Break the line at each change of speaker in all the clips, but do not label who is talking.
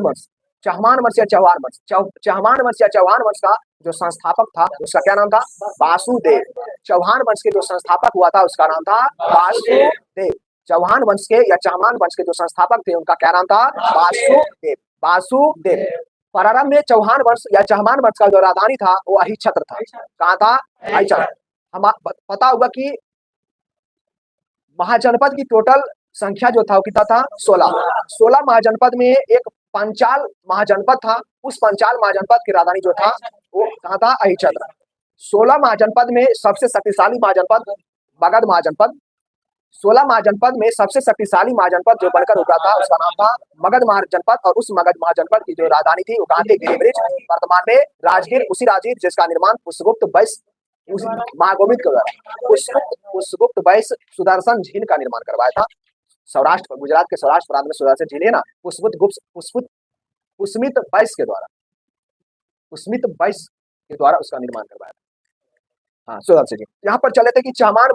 वंश, चहमान वंश या चौहान वंश। चहमान वंश या चौहान वंश का जो संस्थापक था उसका क्या नाम था? वासुदेव। चौहान वंश के जो संस्थापक हुआ था उसका नाम था वासुदेव। चौहान वंश के या चहमान वंश के जो संस्थापक थे उनका क्या नाम था? वासुदेव। वासुदेव। प्रारंभ में चौहान वंश या चहमान वंश का जो राजधानी था वो अहिछत्र था। कहाँ था? अहिछत्र। हम पता होगा कि महाजनपद की टोटल संख्या जो था वो कितना था? 16। 16 महाजनपद में एक पंचाल महाजनपद था। उस पंचाल महाजनपद की राजधानी जो था वो कहाँ था? अहिछत्र। 16 महाजनपद में सबसे शक्तिशाली महाजनपद मगध महाजनपद। 16 महाजनपद में सबसे शक्तिशाली महाजनपद जो बनकर उभरा था उसका नाम था मगध महाजनपद। और उस मगध महाजनपद की जो राजधानी थी वो कहाँ थी? गिरिब्रिज, वर्तमान में राजगीर। उसी राजगीर जिसका निर्माण पुष्यगुप्त वैश्य महागोविंद के द्वारा पुष्यगुप्त वैश्य सुदर्शन झील का निर्माण करवाया था। सौराष्ट्र, गुजरात के सौराष्ट्र प्रांत में सुदर्शन झील है ना, पुष्यमित वैश्य के द्वारा उसका निर्माण करवाया था। हाँ, सुदर्शन जी। यहाँ पर चले थे कि चहमान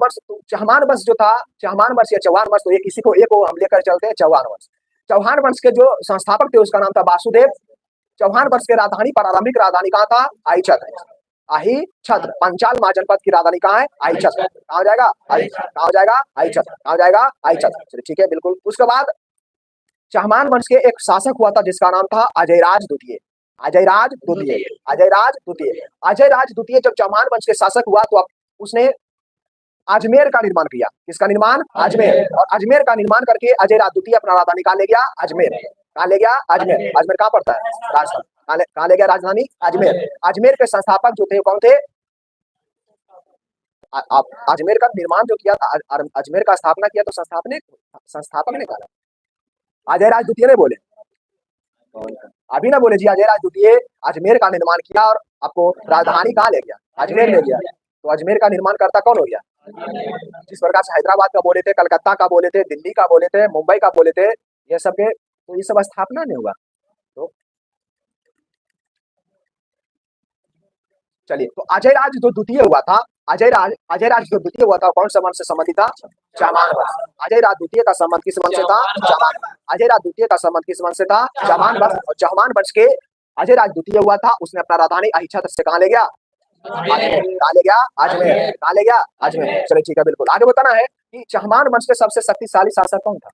वंश जो था, चहमान वंश या चौहान वंश, तो एक को हम लेकर चलते हैं चौहान वंश। चौहान वंश के जो संस्थापक थे उसका नाम था वासुदेव। चौहान वंश के राजधानी, प्रारंभिक राजधानी कहाँ था? अहिछत्र। अहिछत्र। पंचाल महाजनपद की राजधानी कहाँ है? अहिछत्र। कहाँ हो जाएगा? कहाँ हो जाएगा? अहिछत्र। कहाँ हो जाएगा? अहिछत्र। चलिए ठीक है, बिल्कुल। उसके बाद चहमान वंश के एक शासक हुआ था जिसका नाम था अजयराज द्वितीय। अजयराज द्वितीय जब चौहान वंश के शासक हुआ तो उसने अजमेर का निर्माण किया। किसका निर्माण? अजमेर। और अजमेर का निर्माण करके अजयराज द्वितीय अपना राजधानी कहाँ ले गया? अजमेर। कहाँ ले गया? अजमेर। अजमेर कहाँ पड़ता है? राजस्थान। कहाँ ले गया राजधानी? अजमेर। अजमेर के संस्थापक जो थे कौन थे? अजमेर का निर्माण जो किया था, अजमेर का स्थापना किया तो संस्थापक ने कहा, अजयराज द्वितीय ने बोले, अभी ना बोले जी अजयराज द्वितीय अजमेर का निर्माण किया और आपको राजधानी कहाँ ले गया? अजमेर ले गया। तो अजमेर का निर्माण करता कौन हो गया? जिस प्रकार से हैदराबाद का बोले थे, कलकत्ता का बोले थे, दिल्ली का बोले थे, मुंबई का बोले थे, ये सब के, तो ये सब स्थापना नहीं हुआ। तो चलिए, तो अजयराज जो द्वितीय हुआ था, अजयराज जो द्वितीय हुआ था कौन सा वंश से संबंधित था? चहमान वंश। अजयराज द्वितीय का संबंध किस वंश से था? चहमान। अजयराज द्वितीय का संबंध किस वंश से था? चहमान वंश। और चहमान वंश के अजयराज द्वितीय हुआ था, उसने अपना राजधानी अहिछत्र से कहाँ ले गया? कहाँ ले गया? अजमेर। कहाँ ले गया? अजमेर। चलिए ठीक है, बिल्कुल। आगे बताना है कि चहमान वंश के सबसे शक्तिशाली शासक कौन था?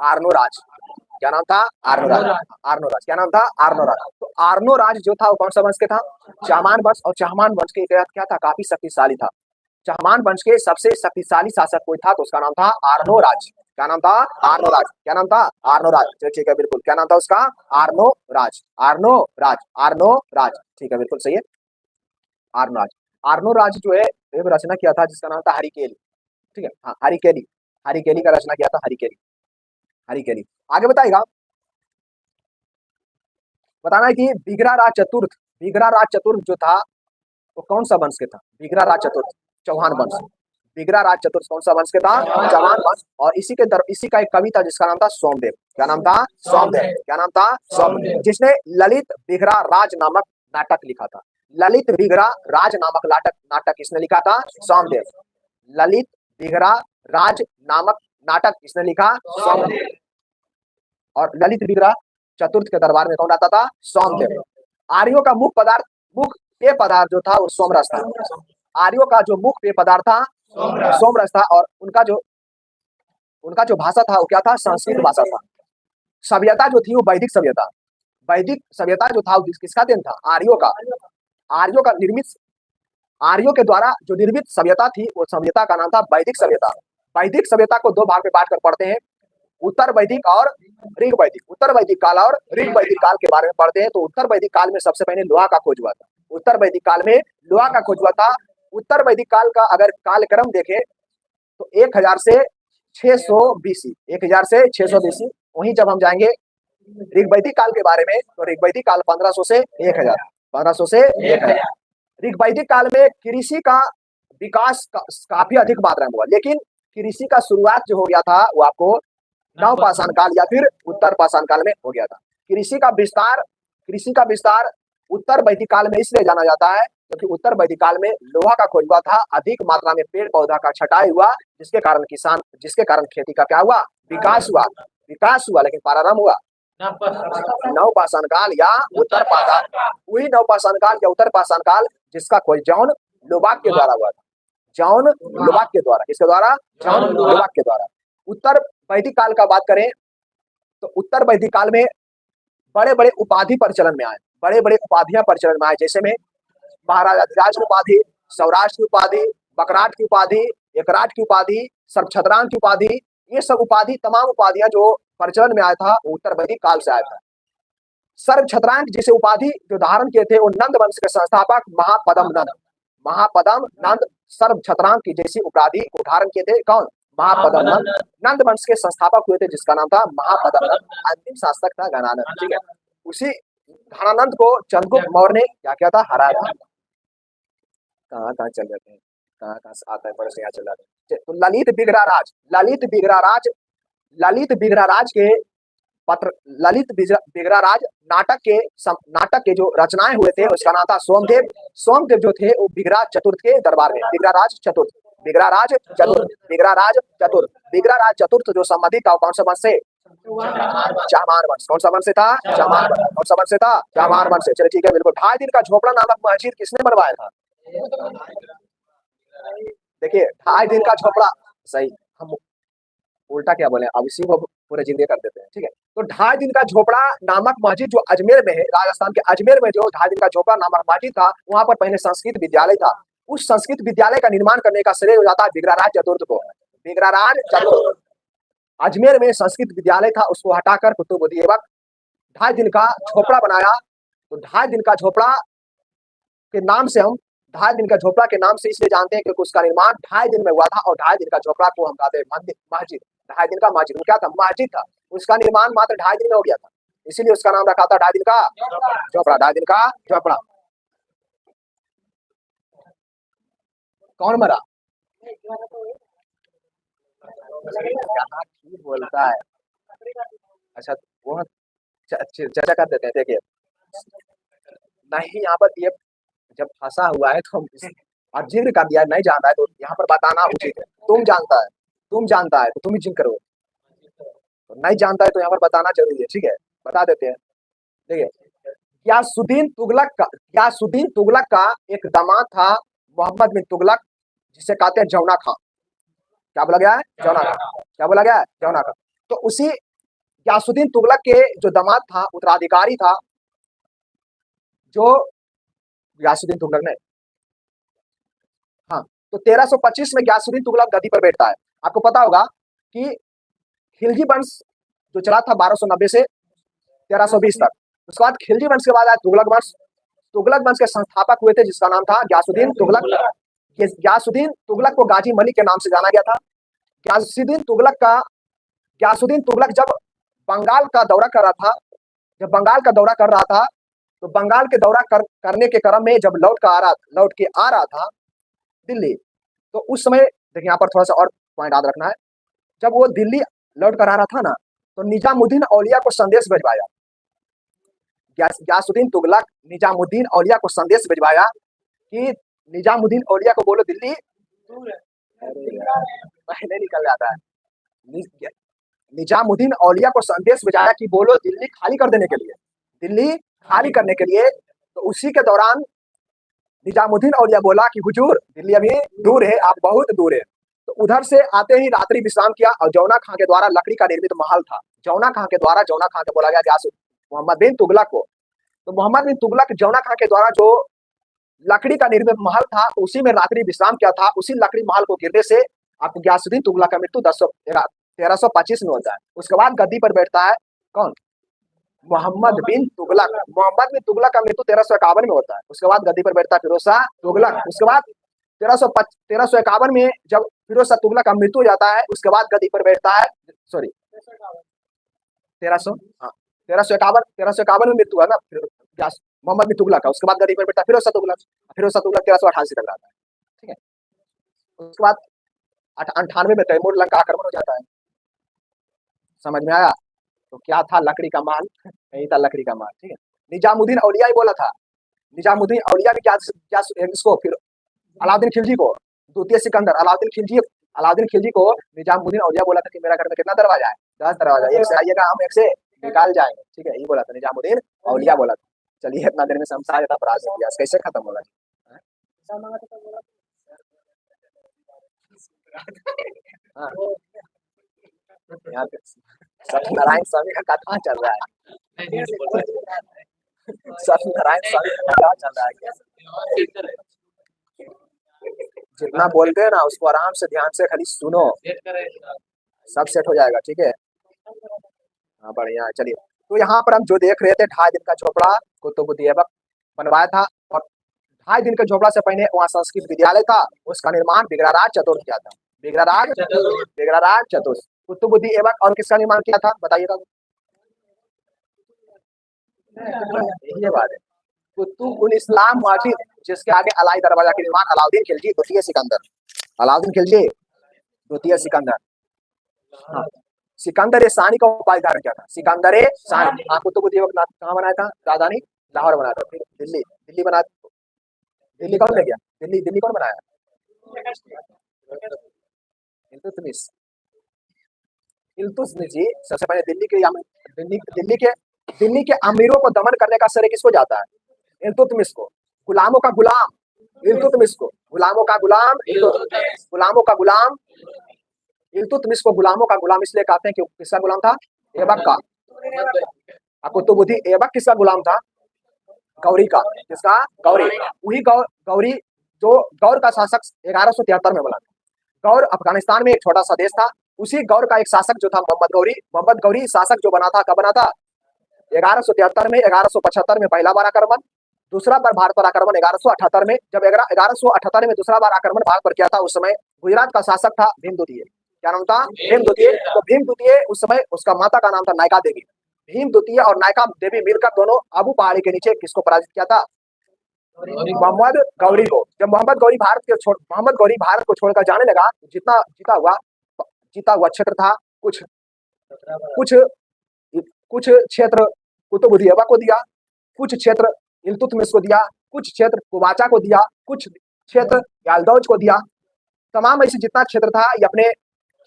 आर्नोराज। क्या नाम था? आर्नोराज। क्या नाम था? आर्नोराज। तो आर्नोराज जो था वो कौन सा वंश के था? चहमान वंश। और चहमान वंश के क्या था? काफी शक्तिशाली था। चहमान वंश के सबसे शक्तिशाली शासक कोई था तो उसका नाम था आर्नोराज। क्या नाम था? आर्नोराज। क्या नाम था? आर्नोराज। ठीक है, बिल्कुल। क्या नाम था उसका? आर्नोराज। ठीक है, बिल्कुल सही है, आर्नोराज। आर्नोराज जो है एक रचना किया था जिसका नाम था हरिकेली। ठीक है, हाँ, हरिकेली का रचना किया था, हरिकेली। आगे बताएगा, बताना है कि बिगरा राज चतुर्थ जो था वो कौन सा वंश के था? बिगरा राज चतुर्थ, चौहान वंश। बिगरा राज चतुर्थ कौन सा वंश के था? चौहान वंश। और इसी का एक कवि था जिसका नाम था सोमदेव। क्या नाम था? सोमदेव। क्या नाम था? सोमदेव। जिसने ललित बिगरा राज नामक नाटक लिखा था। ललित बिगरा राज नामक नाटक किसने लिखा था? सोमदेव। ललित बिगरा राज नामक नाटक किसने लिखा? सोमदेव। और ललित बिगरा चतुर्थ के दरबार में कौन आता था? सोमदेव। आर्यों का मुख्य पेय पदार्थ जो था वो सोमरस था। आर्यों का जो मुख्य पेय पदार्थ था सोमरस था। और उनका जो भाषा था वो क्या था? संस्कृत भाषा था। सभ्यता जो थी वो वैदिक सभ्यता जो था किसका देन था? आर्यों का निर्मित, आर्यों के द्वारा जो निर्मित सभ्यता थी वो सभ्यता का नाम था वैदिक सभ्यता। वैदिक सभ्यता को दो भाग में बांट कर पढ़ते हैं, उत्तर वैदिक और ऋग वैदिक। उत्तर वैदिक काल और ऋग वैदिक काल के बारे में पढ़ते हैं। तो उत्तर वैदिक काल में सबसे पहले लोहा का खोज हुआ था। उत्तर वैदिक काल में लोहा का खोज हुआ था। उत्तर वैदिक काल का अगर कालक्रम देखें तो 1000 से 600 बीसी, 1000 से 600 बीसी। वहीं जब हम जाएंगे ऋग वैदिक काल के बारे में तो ऋग वैदिक काल 1500 से 1000, 1500 से 1000। ऋग वैदिक काल में कृषि का विकास काफी अधिक मात्रा में हुआ, लेकिन कृषि का शुरुआत जो हो गया था वो आपको नव पाषाण काल या फिर उत्तर पाषाण काल में हो गया था। कृषि का विस्तार उत्तर वैदिक काल में इसलिए जाना जाता है क्योंकि उत्तर वैदिक काल में लोहा का खोज हुआ था, अधिक मात्रा में पेड़ पौधा का छटाई हुआ, जिसके कारण खेती का क्या हुआ? विकास हुआ, विकास हुआ लेकिन प्रारंभ हुआ नवपाषाण काल या उत्तर पाषाण, वही नवपाषाण काल या उत्तर पाषाण काल जिसका खोज जॉन लोबाक के द्वारा हुआ था, जॉन लोबाक के द्वारा, किसके द्वारा? जॉन लोबाक के द्वारा। उत्तर वैदिक काल का बात करें तो उत्तर वैदिक काल में बड़े बड़े उपाधि प्रचलन में आए, बड़े बड़े उपाधियां प्रचलन में आए, जैसे में महाराजा धिराज की उपाधि, सौराष्ट्र की उपाधि, बकराट की उपाधि, एकराट की उपाधि, सर्वछत्रांग की उपाधि, ये सब उपाधि, तमाम उपाधियां जो प्रचलन में आया था वो उत्तर वैदिक काल से आया था। सर्वछत्रांग जिसे उपाधि जो धारण किए थे वो नंद वंश के संस्थापक महापदम नंद, महापदम नंद सर्वछत्रांग की जैसी उपाधि को धारण किए थे। कौन? महापदम नंद, नंद वंश के संस्थापक हुए थे जिसका नाम था महापदम नंद, अंतिम शासक था घनानंद। ठीक है, उसी घनानंद को चंद्रगुप्त मौर्य ने क्या किया था? हराया था। कहाँ चल जाते हैं, कहाँ से आता है प्रश्न, यहाँ चल जाते हैं। तो ललित बिगड़ा राज, ललित बिगड़ा राज, ललित बिगड़ा राज के पत्र, ललित बिगड़ा राज नाटक के जो रचनाएं हुए थे उसका नाम था सोमदेव। सोमदेव जो थे वो बिगड़ा चतुर्थ के दरबार में, बिगड़ा राज चतुर्थ, बिगड़ा राज चतुर्थ, बिगड़ा राज चतुर्थ, बिगड़ा राज चतुर्थ जो संबंधित था कौन सा वंश से? चाहमान वंश। कौन सा वंश से था? चाहमान वंश। कौन सा वंश से था? चाहमान वंश से। चलिए ठीक है, बिल्कुल। 2.5 दिन का झोपड़ा नामक मस्जिद किसने बनवाया था? देखिए 2.5 दिन का झोपड़ा, सही, हम उल्टा क्या बोले, अब इसी को पूरे जिंदगी कर देते हैं। ठीक है, तो 2.5 दिन का झोपड़ा नामक मस्जिद जो अजमेर में है, राजस्थान के अजमेर में जो 2.5 दिन का झोपड़ा नामक मस्जिद था, वहां पर पहले संस्कृत विद्यालय था। उस संस्कृत विद्यालय का निर्माण करने का श्रेय हो जाता है बिगड़ाराज चतुर्थ को। बिगड़ाराज चतुर्थ, अजमेर में संस्कृत विद्यालय था, उसको हटाकर कुतुबुद्दीन ऐबक 2.5 दिन का झोपड़ा बनाया। तो 2.5 दिन का झोपड़ा के नाम से हम 2.5 दिन का झोपड़ा के नाम से इसलिए जानते हैं क्योंकि उसका निर्माण 2.5 दिन में हुआ था, और 2.5 दिन का झोपड़ा को हम कहते हैं मस्जिद। 2.5 दिन का मस्जिद क्या था? मस्जिद था, उसका निर्माण मात्र 2.5 दिन में हो गया था, इसीलिए उसका नाम रखा था 2.5 दिन का झोपड़ा। 2.5 दिन का झोपड़ा। कौन मरा? ठीक बोलता है। अच्छा, वो चर्चा कर देते हैं। देखिए नहीं, यहाँ पर ये जब फंसा हुआ है तो हम और जिक्र कर दिया, नहीं जानता है तो यहाँ पर बताना उचित है। तुम जानता है, तुम जानता है तो तुम ही जिक्र करो, तो नहीं जानता है तो यहाँ पर बताना जरूरी है। ठीक है, बता देते हैं। देखिए गियासुद्दीन तुगलक का एक दामाद था मोहम्मद बिन तुगलक, जिसे कहते हैं जौना खां। क्या बोला गया है? जौना खां। क्या बोला गया है? जौना खां। तो उसी गियासुद्दीन तुगलक के जो दामाद था, उत्तराधिकारी था, जो गियासुद्दीन तुगलक ने, हाँ, तो 1325 में गियासुद्दीन तुगलक गद्दी पर बैठता है। आपको पता होगा कि खिलजी वंश जो चला था 1290 से 1320 तक, उसके बाद खिलजी वंश के बाद आया तुगलक वंश। तुगलक वंश के संस्थापक हुए थे जिसका नाम था गियासुद्दीन तुगलक। गियासुद्दीन तुगलक को गाजी मलिक के नाम से जाना गया था। गियासुद्दीन तुगलक जब बंगाल का दौरा कर रहा था, तो बंगाल के दौरा करने के क्रम में जब लौट के आ रहा था दिल्ली, तो उस समय देखिए यहाँ पर थोड़ा सा और पॉइंट याद रखना है। जब वो दिल्ली लौट कर आ रहा था ना, तो निजामुद्दीन औलिया को संदेश भिजवाया। गियासुद्दीन तुगलक निजामुद्दीन औलिया को संदेश भिजवाया कि निजामुद्दीन औलिया को बोलो दिल्ली, पहले निकल जाता है। निजामुद्दीन औलिया को संदेश भिजवाया कि बोलो दिल्ली खाली कर देने के लिए, दिल्ली खाली करने के लिए। तो उसी के दौरान निजामुद्दीन औलिया बोला कि हुजूर दिल्ली अभी दूर है, आप बहुत दूर है। तो उधर से आते ही रात्रि विश्राम किया, और जौना खां के द्वारा लकड़ी का निर्मित महल था, जौना खां के बोला गया मोहम्मद बिन तुगलक को। तो मोहम्मद बिन तुगलक जौना खां के द्वारा जो लकड़ी का निर्मित महल था उसी में रात्रि विश्राम किया था। उसी लकड़ी महल को गिरने से आपको गियासुद्दीन तुगलक का मृत्यु 1325 में होता है। उसके बाद गद्दी पर बैठता है कौन? मोहम्मद बिन तुगलक। मोहम्मद बिन तुगलक का मृत्यु 1351 में होता है। उसके बाद गद्दी पर बैठता है फिरोज शाह तुगलक। उसके बाद 1351 में जब फिरोज शाह तुगलक का मृत्यु हो जाता है, उसके बाद गद्दी पर बैठता है, सॉरी 1351 में मृत्यु है ना मोहम्मद बिन तुगलक का। उसके बाद गद्दी पर बैठता है फिरोज शाह तुगलक 1388 तक रहता है। ठीक है, उसके बाद 98 में तैमूर लंका आक्रमण हो जाता है। समझ में आया? तो क्या था? लकड़ी का महल, यही था लकड़ी का महल। ठीक है, निजामुद्दीन औलिया ही बोला था। निजामुद्दीन औलिया भी क्या इसको फिर अलाउद्दीन खिलजी को, द्वितीय सिकंदर अलाउद्दीन खिलजी अलाउद्दीन खिलजी को निजामुद्दीन औलिया बोला था कि मेरा घर में कितना दरवाजा है, 10 दरवाजा, एक से आइएगा हम एक से निकाल जाएंगे, ठीक है, ये बोला था निजामुद्दीन औलिया बोला था। चलिए इतना देर में समझा देता अपराध हो गया, कैसे खत्म होगा जी? हाँ, यहाँ पे सत्यनारायण स्वामी का कथा चल रहा है, सत्यनारायण स्वामी का कथा चल रहा है। जितना बोलते हैं ना उसको आराम से ध्यान से खाली सुनो, सब सेट हो जाएगा, ठीक है। हाँ बढ़िया है, चलिए। तो यहाँ पर हम जो देख रहे थे 2.5 दिन का झोपड़ा कुतुबुद्दीन ऐबक बनवाया था, और 2.5 दिन के झोपड़ा से पहले वहाँ संस्कृत विद्यालय था, उसका निर्माण बिगड़ाराज चतुर्थ किया था। बिगड़ाराज चतुर्थ कुतुबुद्दीन ऐबक, और किसका निर्माण किया था बताइएगा? ये बात है, कुतुब उल इस्लाम मस्जिद, जिसके आगे अलाई दरवाजा के निर्माण अलाउद्दीन खिलजी द्वितीय सिकंदर, अलाउद्दीन खिलजी द्वितीय सिकंदर, हाँ सिकंदर ए सानी का उपाधि धारण किया था, सिकंदर ए सानी। हाँ कुतुबुद्दीन ऐबक कहाँ बनाया था? राजधानी लाहौर बनाया था, फिर दिल्ली, दिल्ली बना, दिल्ली कौन ले गया? दिल्ली, दिल्ली कौन बनाया? इल्तुतमिश, इल्तुतमिश जी सबसे पहले दिल्ली के अमीरों को दमन करने का श्रेय किसको जाता है? इल्तुतमिश को। गुलामों का गुलाम इल्तुतमिश को, गुलामों का गुलाम गुलामों का गुलाम इल्तुतमिश को गुलामों का गुलाम इसलिए कहते हैं कि किसका गुलाम था? ऐबक का। कुतुबुद्दीन ऐबक किसका गुलाम था? गौरी का। किसका? गौरी। वही गौरी जो गौर का शासक 1173 में बना था। गौर अफगानिस्तान में एक छोटा सा देश था, उसी गौर का एक शासक जो था मोहम्मद गौरी शासक जो बना था, कब बना था? 1173 में। 1175 में पहला बार आक्रमण, दूसरा बार भारत पर आक्रमण 1178 में। जब 1178 में दूसरा बार आक्रमण भारत पर किया था, उस समय गुजरात का शासक था भीम द्वितीय। क्या नाम था? भीम द्वितीय। तो भीम द्वितीय उस समय उसका माता का नाम था नायका देवी। भीम द्वितीय और नायका देवी मिलकर दोनों अबू पहाड़ी के नीचे किसको पराजित किया था? मोहम्मद गौरी को। जब मोहम्मद गौरी भारत को छोड़कर जाने लगा, जितना जीता हुआ क्षेत्र था, कुछ क्षेत्र कुतुबुद्दीन ऐबक को दिया, कुछ क्षेत्र इल्तुतमिश को दिया, कुछ क्षेत्र कुबाचा को दिया, कुछ क्षेत्र याल्दौज को दिया। तमाम ऐसे जितना क्षेत्र था ये अपने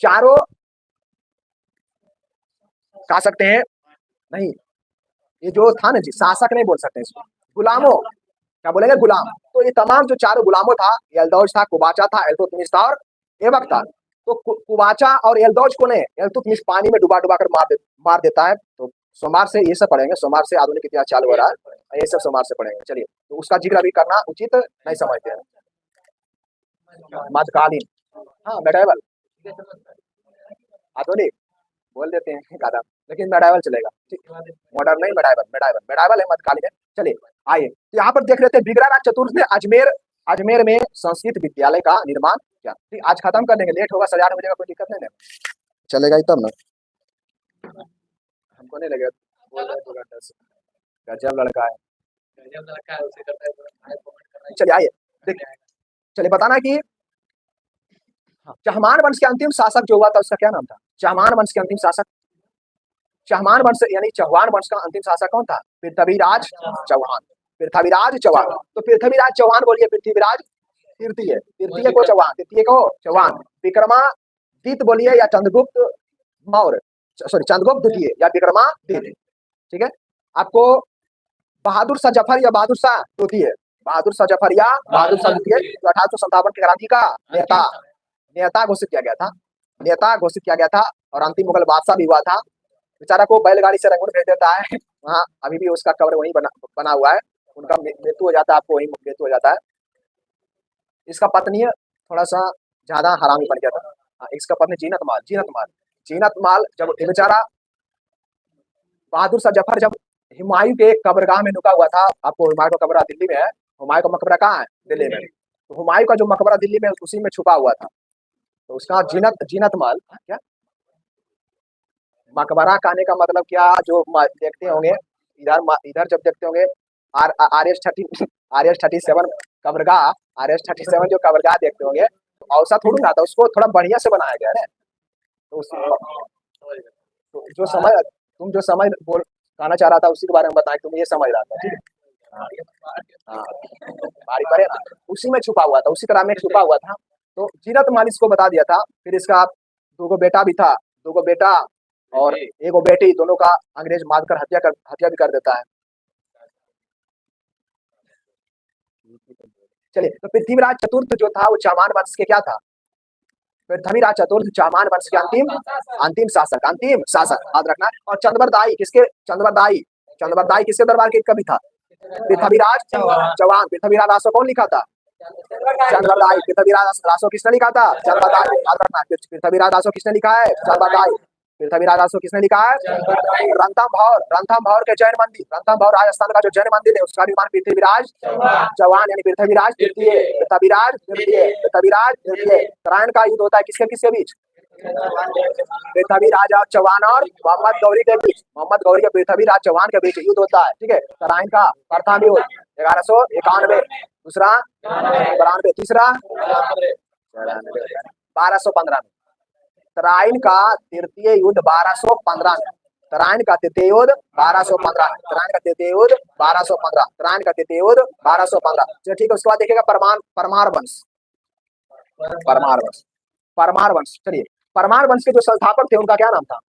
चारों, कह सकते हैं नहीं, ये जो था ना जी, शासक नहीं बोल सकते इसको, गुलामों, क्या बोलेंगे? गुलाम। तो ये तमाम जो चारों गुलामों था, यल्दौज था, कुबाचा था, इल्तुतमिश था और ऐबक था। तो कुबाचा और यल्दौज को ने इल्तुतमिश पानी में डुबा कर मार देता है। तो सोमवार से ये सब पढ़ेंगे, सोमवार से आधुनिक इतिहास चालू हो रहा है, ये सब सोमवार से पढ़ेंगे। चलिए, तो उसका जिक्र अभी करना उचित नहीं समझते हैं। मध्यकालीन, हाँ मेडाइवल, आधुनिक बोल देते हैं कादा, लेकिन मेडाइवल चलेगा, मॉडर्न नहीं, मेडाइवल है, मध्यकालीन है। चलिए आइए, तो यहाँ पर देख रहे थे बिगड़ाराज चतुर्थ ने अजमेर में संस्कृत विद्यालय का निर्माण किया। ठीक, आज खत्म कर देंगे, लेट होगा, 8:30 बजेगा, कोई दिक्कत नहीं है, चलेगा ही तब ना, हमको नहीं लगेगा। गजब लड़का है। चलिए आइए देखिए, चलिए बताना कि चहमान वंश के अंतिम शासक जो हुआ था उसका क्या नाम था? चहमान वंश के अंतिम शासक, चहमान वंश यानी चौहान वंश का अंतिम शासक कौन था? पृथ्वीराज चौहान। पृथ्वीराज चौहान, तो पृथ्वीराज चौहान बोलिए, पृथ्वीराज तृतीय को चौहान, विक्रमादित्य बोलिए या चंद्रगुप्त मौर्य, सॉरी चंद्रगुप्त द्वितीय या विक्रमादित्य। ठीक है, आपको बहादुर शाह जफर या बहादुर शाह द्वितीय, बहादुर शाह जफर या बहादुर शाह द्वितीय, जो 1857 की क्रांति का नेता घोषित किया गया था, और अंतिम मुगल बादशाह भी हुआ था। बेचारा को बैलगाड़ी से रंगून भेज देता है, वहाँ अभी भी उसका कब्र वहीं बना हुआ है, उनका मृत्यु हो जाता है, आपको वहीं मृत्यु हो जाता है। इसका पत्नी थोड़ा सा ज्यादा हरामी बन गया था, इसका पत्नी जीनत माल। जब बेचारा बहादुर शाह जफर जब हुमायूं के कब्रगाह में नुका हुआ था, आपको हुमायूं का कब्र दिल्ली में है, हुमायूं का मकबरा कहाँ है? दिल्ली में। तो हुमायूं का जो मकबरा दिल्ली में उसी में छुपा हुआ था, तो उसका जीनत माल क्या मकबरा कहने का मतलब क्या, जो देखते होंगे इधर जब देखते होंगे RS-37 कब्रगाह, RS-37 जो कब्रगाह देखते होंगे, तो औसा थोड़ी ना था, उसको थोड़ा बढ़िया से बनाया गया है। तो तुम जो समझ बोल कहना चाह रहा था उसी के बारे में बताएं, तुम ये समझ रहा था, ठीक है? हाँ, बारी पड़े ना, उसी में छुपा हुआ था, उसी तरह में छुपा हुआ था। तो जीनत माल इसको बता दिया था। फिर इसका 2 बेटा भी था, 2 बेटा और 1 बेटी, दोनों का अंग्रेज मारकर हत्या भी कर देता है। चलिए, तो पृथ्वीराज चतुर्थ जो था वो चौहान वंश के क्या था? पृथ्वीराज चतुर्थ चौहान वंश के अंतिम शासक याद रखना। और चंद्रवरदाई किसके दरबार के कवि था? पृथ्वीराज चौहान। पृथ्वीराज रासो कौन लिखा था? चंद्रवरदाई। पृथ्वीराज रासो किसने लिखा था? चंद्रवरदाई, याद रखना। पृथ्वीराज रासो किसने लिखा है? चंद्रवरदाई। पृथ्वीराज रासो किसने लिखा है? रणथंभ भौर के जैन मंदिर, रणथंभ भौर राजस्थान का जो जैन मंदिर है उसका निर्माण पृथ्वीराज चौहान यानी पृथ्वीराज तृतीय। उत्तरायण का युद्ध होता है किसके बीच? पृथ्वीराज और चौहान और मोहम्मद गौरी के बीच। मोहम्मद गौरी के पृथ्वीराज चौहान के बीच युद्ध होता है, ठीक है। उत्तरायण का प्रथम युद्ध 1191, दूसरा 92, तीसरा 1215 में। उत्तरायण का तृतीय युद्ध 1215 में। उत्तरायण का तृतीय युद्ध 1215 में। उत्तरायण का तृतीय युद्ध 1215। उत्तरायण का तृतीय युद्ध 1215। चलिए ठीक है, उसके बाद देखिएगा परमार वंश। चलिए, परमार वंश के जो संस्थापक थे उनका क्या नाम था?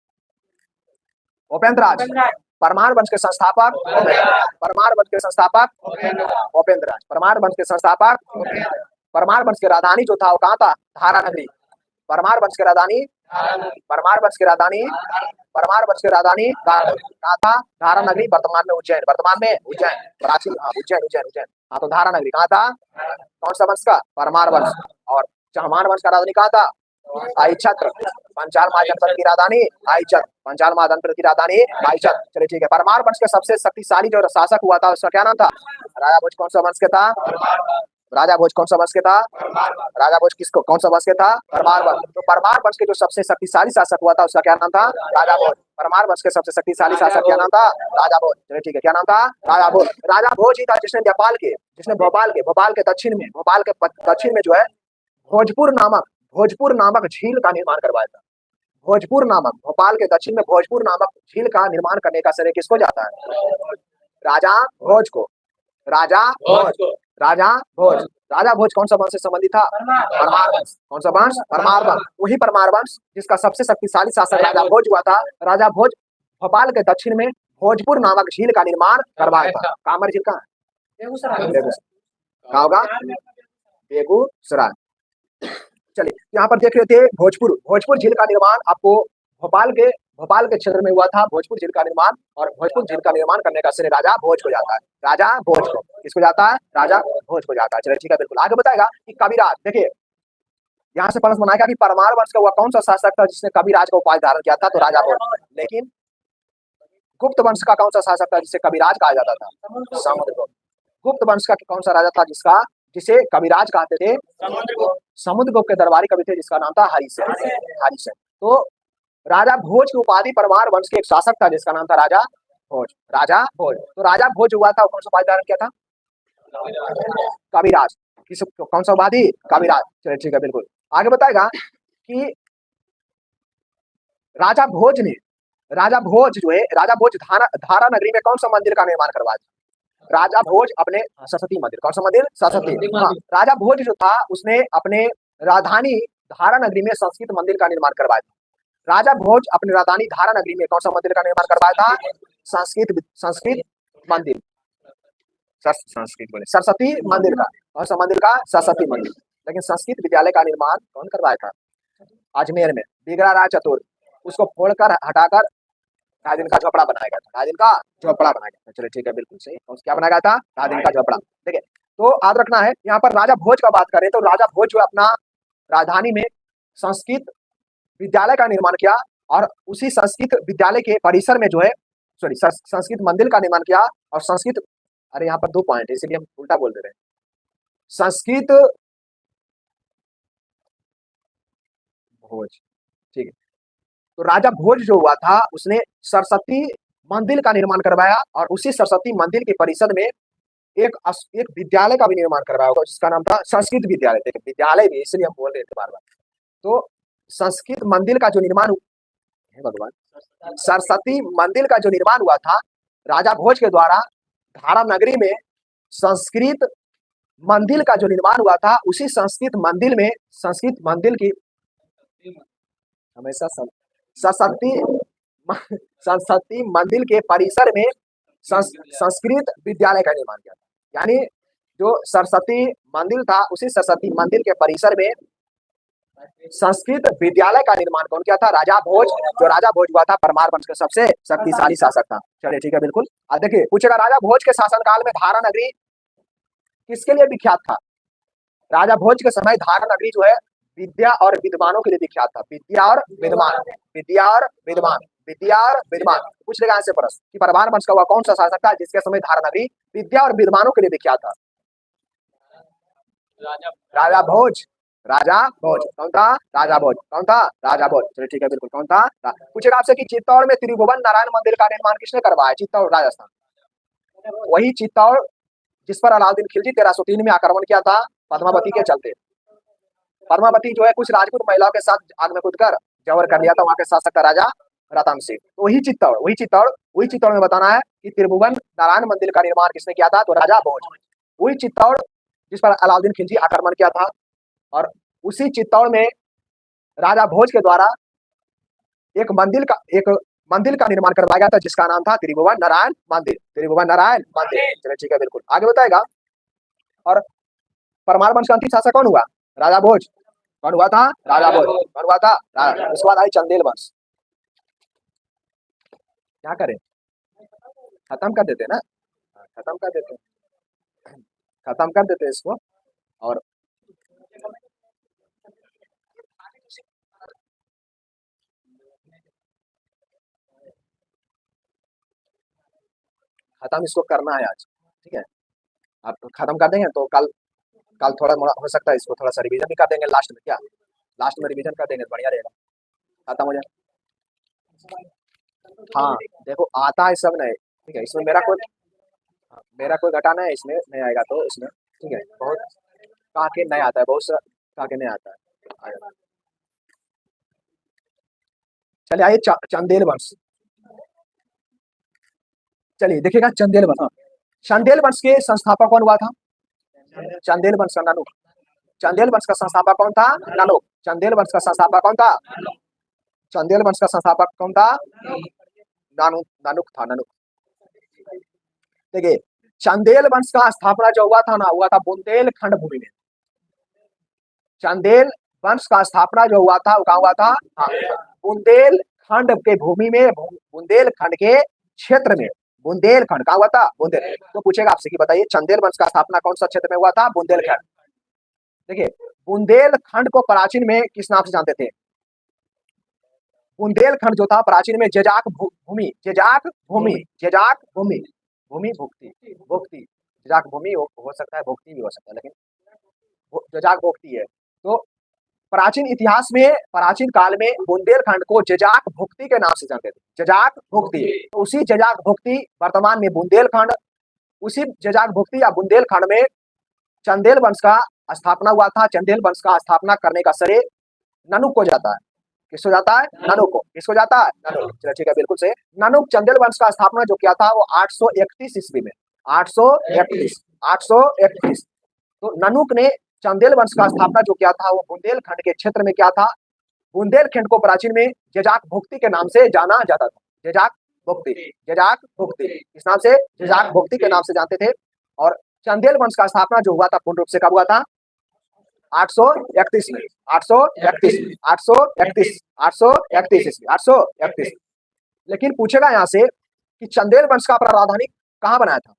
उपेंद्रराज। परमार वंश के संस्थापक परमार वंश के संस्थापक उपेंद्रराज। परमार वंश के संस्थापक। परमार वंश की राजधानी जो था वो कहाँ था? धारा नगरी। परमार वंश की राजधानी कहाँ था? धारा नगरी, वर्तमान में उज्जैन। प्राचीन उज्जैन। हाँ, तो धारा नगरी कहाँ था? कौन सा वंश का? परमार वंश। और चौहान वंश का राजधानी कहाँ था? आइछत्र। पंचाल महाजनपद की राजधानी आइछत्र। चलिए ठीक है। परमार वंश के सबसे शक्तिशाली जो शासक हुआ था उसका क्या नाम था? राजा भोज। कौन सा वंश के था? राजा भोज कौन सा वंश के था? राजा भोज कौन सा वंश के था? परमार वंश। तो परमार वंश के जो सबसे शक्तिशाली शासक हुआ था उसका क्या नाम था? राजा भोज। परमार वंश के सबसे शक्तिशाली शासक क्या नाम था? राजा भोज। चलिए ठीक है, क्या नाम था? राजा भोज। राजा भोज ही था जिसने भोपाल के दक्षिण में जो है भोजपुर नामक झील का निर्माण करवाया था। भोपाल के दक्षिण में भोजपुर नामक झील का निर्माण करने का श्रेय किसको जाता है? राजा भोज को। राजा भोज कौन सा वंश से संबंधित था? परमार वंश। कौन सा वंश? परमार वंश। वही परमार वंश जिसका सबसे शक्तिशाली शासक राजा भोज हुआ था। राजा भोज भोपाल के दक्षिण में भोजपुर नामक झील का निर्माण करवाया था। कामर झील कहाँ है? कहाँ होगा? बेगूसराय। चलिए, यहाँ पर देख रहे थे भोजपुर झील का निर्माण आपको भोपाल के क्षेत्र में हुआ था। भोजपुर झील का निर्माण, और भोजपुर झील का निर्माण करने का श्रेय राजा भोज को जाता है। राजा भोज को किसको जाता है? राजा भोज को जाता है। चलिए ठीक है, बिल्कुल। आगे बताएगा कि कविराज। देखिए, यहाँ से प्रश्न बनाएगा कि परमार वंश का हुआ कौन सा शासक था जिसने कविराज का उपाधि धारण किया था? तो राजा भोज। लेकिन गुप्त वंश का कौन सा शासक था जिसे कविराज कहा जाता था? समुद्रगुप्त। गुप्त वंश का कौन सा राजा था जिसे कविराज कहते थे? समुद्रगुप्त के दरबारी कवि थे जिसका नाम था हरिसेन। तो राजा भोज की उपाधि परमार वंश के एक शासक था जिसका नाम था राजा भोज। तो राजा भोज हुआ था, कौन सा उपाधि धारण किया था? कविराज। कौन सा उपाधि? कविराज। चलिए ठीक है, बिल्कुल। आगे बताएगा कि राजा भोज धारा नगरी में कौन सा मंदिर का निर्माण करवाया? राजा भोज अपने सरस्वती मंदिर। कौन सा मंदिर? सरस्वती। हाँ, राजा भोज जो था उसने अपने राजधानी धारा नगरी में संस्कृत मंदिर का निर्माण करवाया था। राजा भोज अपने राजधानी धारा नगरी में कौन सा मंदिर का निर्माण करवाया था? संस्कृत मंदिर। सरस्वती मंदिर का। कौन सा मंदिर का? सरस्वती मंदिर। लेकिन संस्कृत विद्यालय का निर्माण कौन करवाया था? अजमेर में बिगड़ा राज चतुर्थ। उसको फोड़कर हटाकर राजिन का झोपड़ा बनाया गया था। चलिए ठीक है, बिल्कुल सही। क्या बनाया गया था? राजिन का झोपड़ा। ठीक है, तो याद रखना है यहाँ पर राजा भोज का बात करें तो राजा भोज जो अपना राजधानी में संस्कृत विद्यालय का निर्माण किया, और उसी संस्कृत विद्यालय के परिसर में जो है संस्कृत मंदिर का निर्माण किया। और संस्कृत, अरे यहाँ पर 2 पॉइंट है इसलिए हम उल्टा बोल दे रहे हैं। संस्कृत भोज, ठीक है। तो राजा भोज जो हुआ था उसने सरस्वती मंदिर का निर्माण करवाया, और उसी सरस्वती मंदिर के परिसर में एक विद्यालय का भी निर्माण करवाया होगा जिसका नाम था संस्कृत विद्यालय। देखिए, विद्यालय भी, इसलिए हम बोल रहे थे बार बार। तो संस्कृत मंदिर का जो निर्माण सरस्वती मंदिर का जो निर्माण हुआ था राजा भोज के द्वारा धारा नगरी में संस्कृत मंदिर का जो निर्माण हुआ था उसी संस्कृत मंदिर की हमेशा सरस्वती सरस्वती मंदिर के परिसर में संस्कृत विद्यालय का निर्माण किया था। यानी जो सरस्वती मंदिर था उसी सरस्वती मंदिर के परिसर में संस्कृत विद्यालय का निर्माण कौन किया था? राजा भोज। जो राजा भोज हुआ था परमार वंश का सबसे शक्तिशाली शासक था। चलिए ठीक है, बिल्कुल। अब देखिए पूछेगा राजा भोज के शासनकाल में धारा नगरी किसके लिए विख्यात था? राजा भोज के समय धारा नगरी जो है विद्या और विद्वानों के लिए विख्यात था। विद्या और विद्वान, विद्या और विद्वान, विद्या और विद्वान। पूछ लेगा ऐसे प्रश्न कि परमार वंश का हुआ कौन सा शासक था जिसके समय धारा नगरी विद्या और विद्वानों के लिए विख्यात था? राजा भोज। राजा भोज कौन था? राजा भोज कौन था? राजा भोज। चलिए ठीक है, बिल्कुल। कौन था? पूछेगा आपसे कि चित्तौड़ में त्रिभुवन नारायण मंदिर का निर्माण किसने करवाया? चित्तौड़ राजस्थान। वही चित्तौड़ जिस पर अलाउद्दीन खिलजी 1303 में आक्रमण किया था पद्मावती के चलते। पद्मावती जो है कुछ राजपूत महिलाओं के साथ आग में कूदकर जबर कर लिया था वहां के शासक का राजा रतन सिंह। तो वही चित्तौड़ में बताना है कि त्रिभुवन नारायण मंदिर का निर्माण किसने किया था? तो राजा भोज। वही चित्तौड़ जिस पर अलाउद्दीन खिलजी आक्रमण किया था और उसी चित्तौड़ में राजा भोज के द्वारा एक मंदिर का निर्माण करवाया गया था जिसका नाम था त्रिभुवन नारायण मंदिर। त्रिभुवन नारायण मंदिर। चलिए ठीक है, बिल्कुल। आगे बताएगा। और परमार वंश का अंतिम शासक कौन हुआ? राजा भोज। कौन हुआ था? राजा भोज। कौन हुआ था? उसके बाद आई चंदेल वंश। क्या करें, खत्म कर देते ना, खत्म कर देते, खत्म कर देते इसको। और खत्म इसको करना है आज, ठीक है। आप खत्म कर देंगे तो कल थोड़ा मोड़ा हो सकता है इसको थोड़ा सा रिवीजन भी कर देंगे लास्ट में। क्या लास्ट में रिवीजन कर देंगे तो बढ़िया रहेगा, खत्म हो जाए। हाँ देखो आता है सब नए, ठीक है। इसमें मेरा कोई घटाना है, इसमें नहीं आएगा तो इसमें, ठीक है। बहुत काके नहीं आता है, बहुत सा काके नहीं आता है। चलिए आइए चंदेल वंश। चलिए देखिएगा चंदेल वंश। चंदेल वंश के संस्थापक कौन हुआ था? चंदेल वंश का नानुक। चंदेल वंश का संस्थापक कौन था? नानुक। चंदेल वंश का संस्थापक कौन था? चंदेल वंश का संस्थापक कौन था? नानुक था, नानुक। देखिए चंदेल वंश का स्थापना जो हुआ था ना, हुआ था बुंदेलखंड भूमि में। चंदेल वंश का स्थापना जो हुआ था वो कहाँ हुआ था? बुंदेलखंड के भूमि में, बुंदेलखंड के क्षेत्र में। बुंदेलखंड कहाँ हुआ था? बुंदेल। तो पूछेगा आपसे कि बताइए चंदेल वंश का स्थापना कौन सा क्षेत्र में हुआ था? बुंदेलखंड। देखिए बुंदेलखंड को प्राचीन में किस नाम से जानते थे? बुंदेलखंड जो था प्राचीन में जजाक भूमि, जजाक भूमि, जजाक भूमि, भूमि भुक्ति, भुक्ति, जजाक भूमि हो सकता है, भुक्ति भी हो सकता है, लेकिन जजाक भुक्ति है। तो प्राचीन इतिहास में, प्राचीन काल में बुंदेलखंड को जजाक भुक्ति के नाम से जानते थे। जजाक भुक्ति। तो उसी जजाक भुक्ति वर्तमान में बुंदेलखंड, उसी जजाक भुक्ति या बुंदेलखंड में चंदेल वंश का स्थापना हुआ था। चंदेल वंश का स्थापना करने का श्रेय ननुक को जाता है। किसको जाता है? ननुक को। किसको जाता है? ननुक। चलो ठीक है, बिल्कुल से। ननुक चंदेल वंश का स्थापना जो किया था वो 831 ईस्वी में। 831। तो ननुक ने चंदेल वंश का स्थापना जो किया था वो बुंदेलखंड के क्षेत्र में किया था। बुंदेलखंड को प्राचीन में जजाक भुक्ति के नाम से जाना जाता था। जजाक भुक्ति, जजाक भुक्ति, इस नाम से जजाक भुक्ति के नाम से जानते थे। और चंदेल वंश का स्थापना जो हुआ था पूर्ण रूप से कब हुआ था? 831 में। 831। लेकिन पूछेगा यहाँ से कि चंदेल वंश का अपना राजधानी कहाँ बनाया था?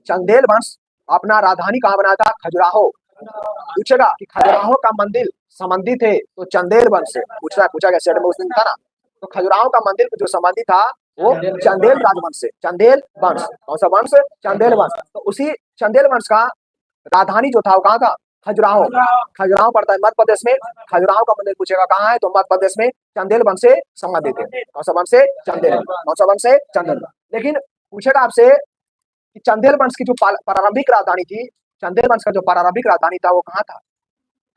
चंदेल वंश अपना राजधानी कहाँ बनाया था? खजुराहो। पूछेगा कि खजुराहो का मंदिर संबंधित है तो चंदेल वंश से। पूछा गया सेट में उस दिन था ना, तो खजुराहो का मंदिर जो संबंधित था वो चंदेल राजवंश से। चंदेल वंश, कौन सा वंश? चंदेल वंश। तो उसी चंदेल वंश का राजधानी जो था वो कहाँ था? खजुराहो। खजुराहो पड़ता है मध्य प्रदेश में। खजुराहो का मंदिर पूछेगा कहाँ है तो मध्य प्रदेश में। चंदेल वंश से संबंधित है। कौन सा वंश से? चंदेल। कौन सा वंश से? चंदेल। लेकिन पूछेगा आपसे कि चंदेल वंश की जो प्रारंभिक राजधानी थी, चंदेल वंश का जो प्रारंभिक राजधानी था वो कहाँ था?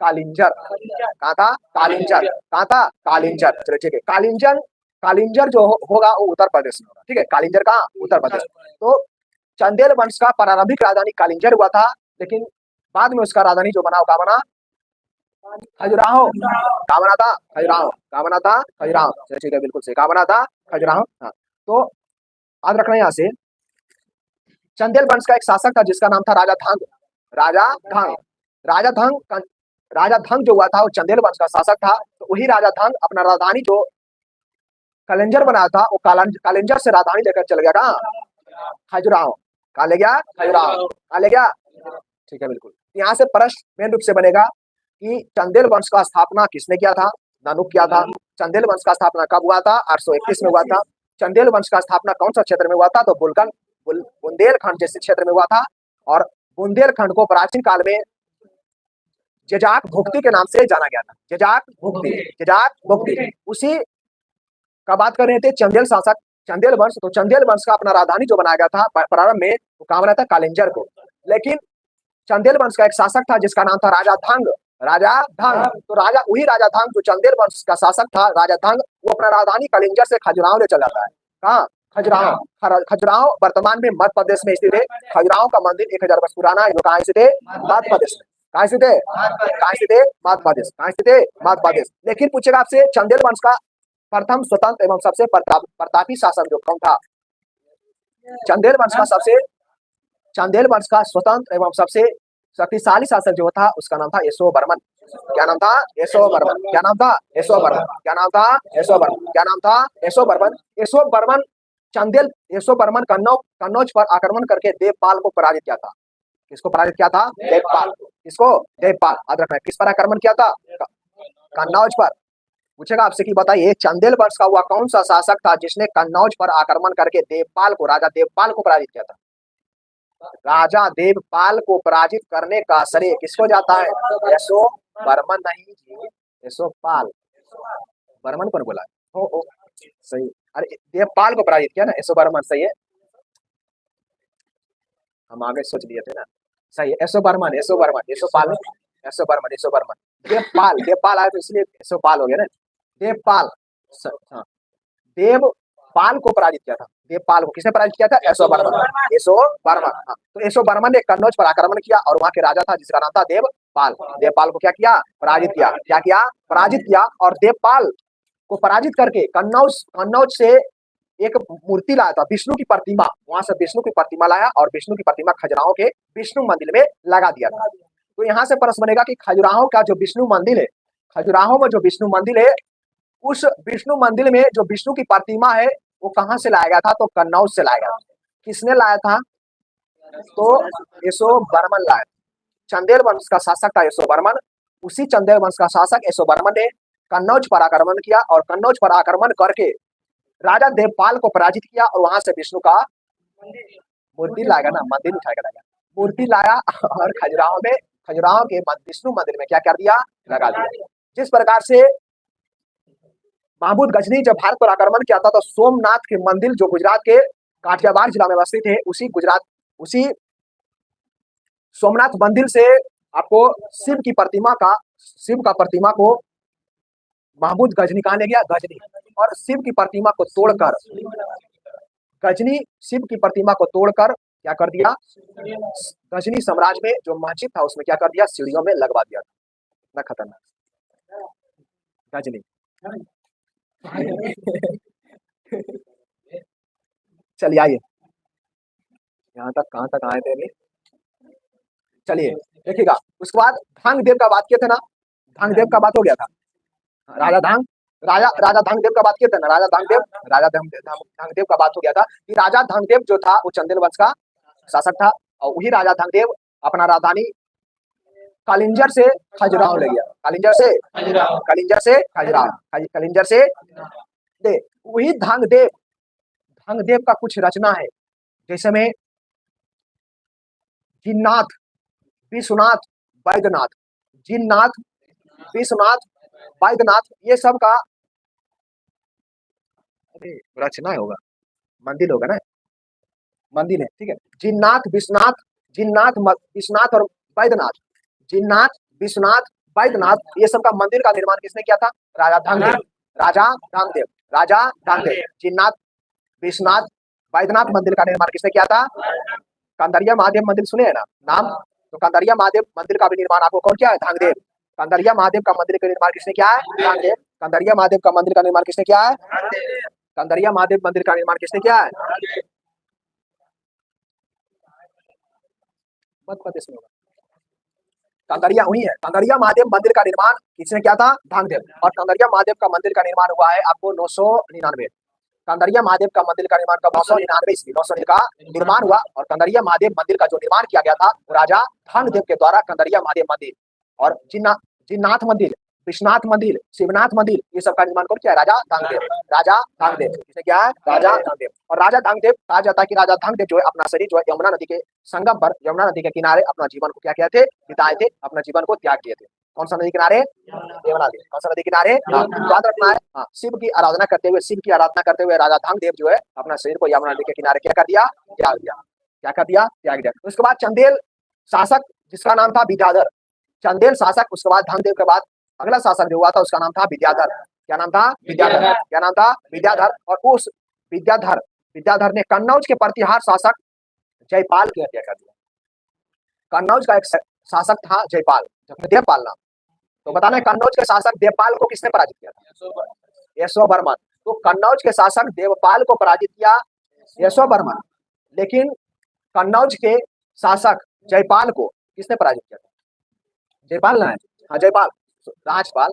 कालिंजर। कहाँ था? कालिंजर। कहाँ था? कालिंजर। चलो ठीक है, कालिंजर जो होगा वो उत्तर प्रदेश में होगा, ठीक है। कालिंजर कहाँ? उत्तर प्रदेश। तो चंदेल वंश का प्रारंभिक राजधानी कालिंजर हुआ था, लेकिन बाद में उसका राजधानी जो बना वो कहाँ बना? खजुराहो। कहाँ बना था? खजुराहो। कहाँ बना था? खजुराहो। चलिए ठीक है, बिल्कुल सही, कहाँ बना था? खजुराहो। हाँ, तो याद रखना यहाँ से, चंदेल वंश का एक शासक था जिसका नाम था राजा धंग। राजा धंग। राजा धंग, राजा धंग जो हुआ था वो चंदेल वंश का शासक था। तो वही राजा धंग अपना राजधानी जो कलिंजर बनाया था वो कलिंजर से राजधानी लेकर चल गया कहाँ? खजुराहो। कहाँ ले गया? खजुराहो। कहाँ ले गया? ठीक है, बिल्कुल। यहाँ से प्रश्न मेन रूप से बनेगा कि चंदेल वंश का स्थापना किसने किया था? नानुक किया था। चंदेल वंश का स्थापना कब हुआ था? 831 में हुआ था। चंदेल वंश का स्थापना कौन सा क्षेत्र में हुआ था? तो बुंदेलखंड जैसे क्षेत्र में हुआ था। और बुंदेलखंड को प्राचीन काल में जजाक भुक्ति के नाम से जाना गया था। जजाक भुक्ति, जजाक भुक्ति। उसी का बात कर रहे थे चंदेल शासक, चंदेल वंश। तो चंदेल वंश का अपना राजधानी जो बनाया गया था प्रारंभ में, वो कहाँ बना था? कालिंजर को। लेकिन चंदेल वंश का एक शासक था जिसका नाम था राजा धंग। राजा धंग। तो राजा, वही राजा धंग जो चंदेल वंश का शासक था, राजा धंग, वो अपना राजधानी कलिंजर से खजुराहो ले चला जाता है। कहाँ? खजुराहो। खजुराहो वर्तमान में मध्य प्रदेश में स्थित है। खजुराहो का मंदिर 1000 वर्ष पुराना है, जो कहाँ स्थित है? मध्य प्रदेश में। कहाँ स्थित है? कहाँ स्थित है? मध्य प्रदेश। कहाँ स्थित है? मध्य प्रदेश। लेकिन पूछेगा आपसे, चंदेल वंश का प्रथम स्वतंत्र एवं सबसे प्रतापी शासक जो कौन था? चंदेल वंश का सबसे, चंदेल वंश का स्वतंत्र एवं सबसे शक्तिशाली शासक जो था उसका नाम था यशोवर्मन। क्या नाम था? यशोवर्मन। क्या नाम था? यशोवर्मन। क्या नाम था? यशोवर्मन। क्या नाम था? यशोवर्मन। यशोवर्मन चंदेल, यशोवर्मन कन्नौज पर आक्रमण करके देवपाल को पराजित किया था। किसको पराजित किया था? देवपाल। किसको? देवपाल। याद रखना, किस पर आक्रमण किया था? कन्नौज पर। पूछेगा आपसे कि बताइए चंदेल वंश का हुआ कौन सा शासक था जिसने कन्नौज पर आक्रमण करके देवपाल को, राजा देवपाल को पराजित किया था? राजा देवपाल को पराजित करने का श्रेय किसको जाता है? यशोवर्मन नहीं जी, यशोपाल। वर्मन कौन बोला? हो सही। अरे देवपाल को पराजित किया ना, यशोवर्मन। सही है, हम आगे सोच लिए थे ना। सही है, यशोवर्मन, यशोवर्मन, यशोपाल, यशोवर्मन, यशोवर्मन। देवपाल, देवपाल आया तो इसलिए यशोपाल हो गया ना। देवपाल। हाँ, देवपाल को पराजित किया था। देवपाल को किसने पराजित किया था? यशोवर्मन। यशोवर्मन। हाँ, तो यशोवर्मन ने कन्नौज पर आक्रमण किया और वहां के राजा था जिसका नाम था देवपाल। देवपाल को क्या किया? पराजित किया। क्या किया? पराजित किया। और देवपाल को पराजित करके कन्नौज से एक मूर्ति लाया था, विष्णु की प्रतिमा। वहां से विष्णु की प्रतिमा लाया और विष्णु की प्रतिमा खजुराहो के विष्णु मंदिर में लगा दिया था। तो यहाँ से प्रश्न बनेगा कि खजुराहो का जो विष्णु मंदिर है, खजुराहो में जो विष्णु मंदिर है, उस विष्णु मंदिर में जो विष्णु की प्रतिमा है वो कहाँ से लाया गया था? तो कन्नौज से लाया गया। किसने लाया था? तो यशोवर्मन लाया। चंदेल वंश का शासक था यशोवर्मन। उसी चंदेल वंश का शासक यशोवर्मन ने कन्नौज पर आक्रमण किया और कन्नौज पर आक्रमण करके राजा देवपाल को पराजित किया और वहां से विष्णु का मूर्ति लाएगा ना, मंदिर उठाएगा, लाएगा मूर्ति लाया और खजुराहो के विष्णु मंदिर में क्या कर दिया? लगा दिया। जिस प्रकार से महमूद गजनी जब भारत पर आक्रमण किया था तो सोमनाथ के मंदिर जो गुजरात के काठियावाड़ जिला में अवस्थित है, उसी सोमनाथ मंदिर से आपको शिव का प्रतिमा को महमूद गजनी कहाँ ले गया? गजनी। और शिव की प्रतिमा को तोड़कर, गजनी शिव की प्रतिमा को तोड़कर क्या कर दिया? गजनी साम्राज्य में जो मस्जिद था उसमें क्या कर दिया? सीढ़ियों में लगवा दिया। इतना खतरनाक गजनी। चलिए आइए, यहाँ तक कहाँ तक आए थे अभी? चलिए देखिएगा, उसके बाद धंगदेव का बात किए थे ना, धंगदेव का बात हो गया था। राजा धंगदेव का बात किए थे ना, राजा धंगदेव का बात हो गया था कि राजा धंगदेव जो था वो चंदेल वंश का शासक था और वही राजा धंगदेव अपना राजधानी कलिंजर से खजुराहो ले गया। कलिंजर से दे। वही धंगदेव का कुछ रचना है, जैसे में जिन्नाथ, विश्वनाथ, वैद्यनाथ, जिन्नाथ, विश्वनाथ, वैद्यनाथ, ये सब का रचना होगा, मंदिर होगा ना, मंदिर है। ठीक है, जिन्नाथ, विश्वनाथ और वैद्यनाथ, जिन्नाथ, विश्वनाथ, वैद्यनाथ, ये सब का मंदिर का निर्माण किसने किया था? राजा धंगदेव। जिन्नाथ, विश्वनाथ, वैद्यनाथ मंदिर का निर्माण किसने किया था? कंदरिया महादेव मंदिर सुने हैं ना नाम? तो कंदरिया महादेव मंदिर का भी निर्माण आपको कौन किया है? धांगदेव। कंदरिया महादेव का मंदिर का निर्माण किसने किया है? धांगदेव। कंदरिया महादेव का मंदिर का निर्माण किसने किया है? कंदरिया महादेव मंदिर का निर्माण किसने किया है? मत पता इसमें होगा। कंदरिया हुई है। कंदरिया महादेव मंदिर का निर्माण किसने किया था? धांगदेव। और कंदरिया महादेव का मंदिर का निर्माण हुआ है आपको 999। कंदरिया महादेव का मंदिर का निर्माण कब? 999 ईस्वी 999 का निर्माण हुआ। और कंदरिया महादेव मंदिर का जो निर्माण किया गया था वो राजा धांगदेव के द्वारा कंदरिया महादेव मंदिर और जिन्नाथ मंदिर, विश्वनाथ मंदिर, शिवनाथ मंदिर, ये सब का निर्माण कौन किया है? राजा धांगदेव। राजा धांगदेव किसने किया है? राजा धांगदेव। और राजा धांगदेव कहा जाता है कि राजा धांगदेव जो है अपना शरीर जो है यमुना नदी के संगम पर, यमुना नदी के किनारे अपना जीवन को क्या किया थे? बिताए थे, अपना जीवन को त्याग किए थे। कौन सा नदी किनारे? यमुना नदी। कौन सा नदी किनारे? याद रखना है। हाँ, शिव की आराधना करते हुए, शिव की आराधना करते हुए राजा धांगदेव जो है अपना शरीर को यमुना नदी के किनारे क्या कर दिया? त्याग दिया। क्या कर दिया? त्याग दिया। उसके बाद चंदेल शासक जिसका नाम था विद्याधर, चंदेल शासक, उसके बाद धांगदेव के बाद अगला शासक जो हुआ था उसका नाम था विद्याधर। क्या नाम था? विद्याधर। क्या नाम था? विद्याधर। और उस विद्याधर ने कन्नौज के प्रतिहार शासक जयपाल की हत्या कर दी। कन्नौज का एक शासक था जयपाल, देवपाल नाम। तो बताना है कन्नौज के शासक देवपाल को किसने पराजित किया था? यशोवर्मन। तो कन्नौज के शासक देवपाल को पराजित किया यशोवर्मन, लेकिन कन्नौज के शासक जयपाल को किसने पराजित किया था? जयपाल ना है? हाँ, जयपाल। राजपाल,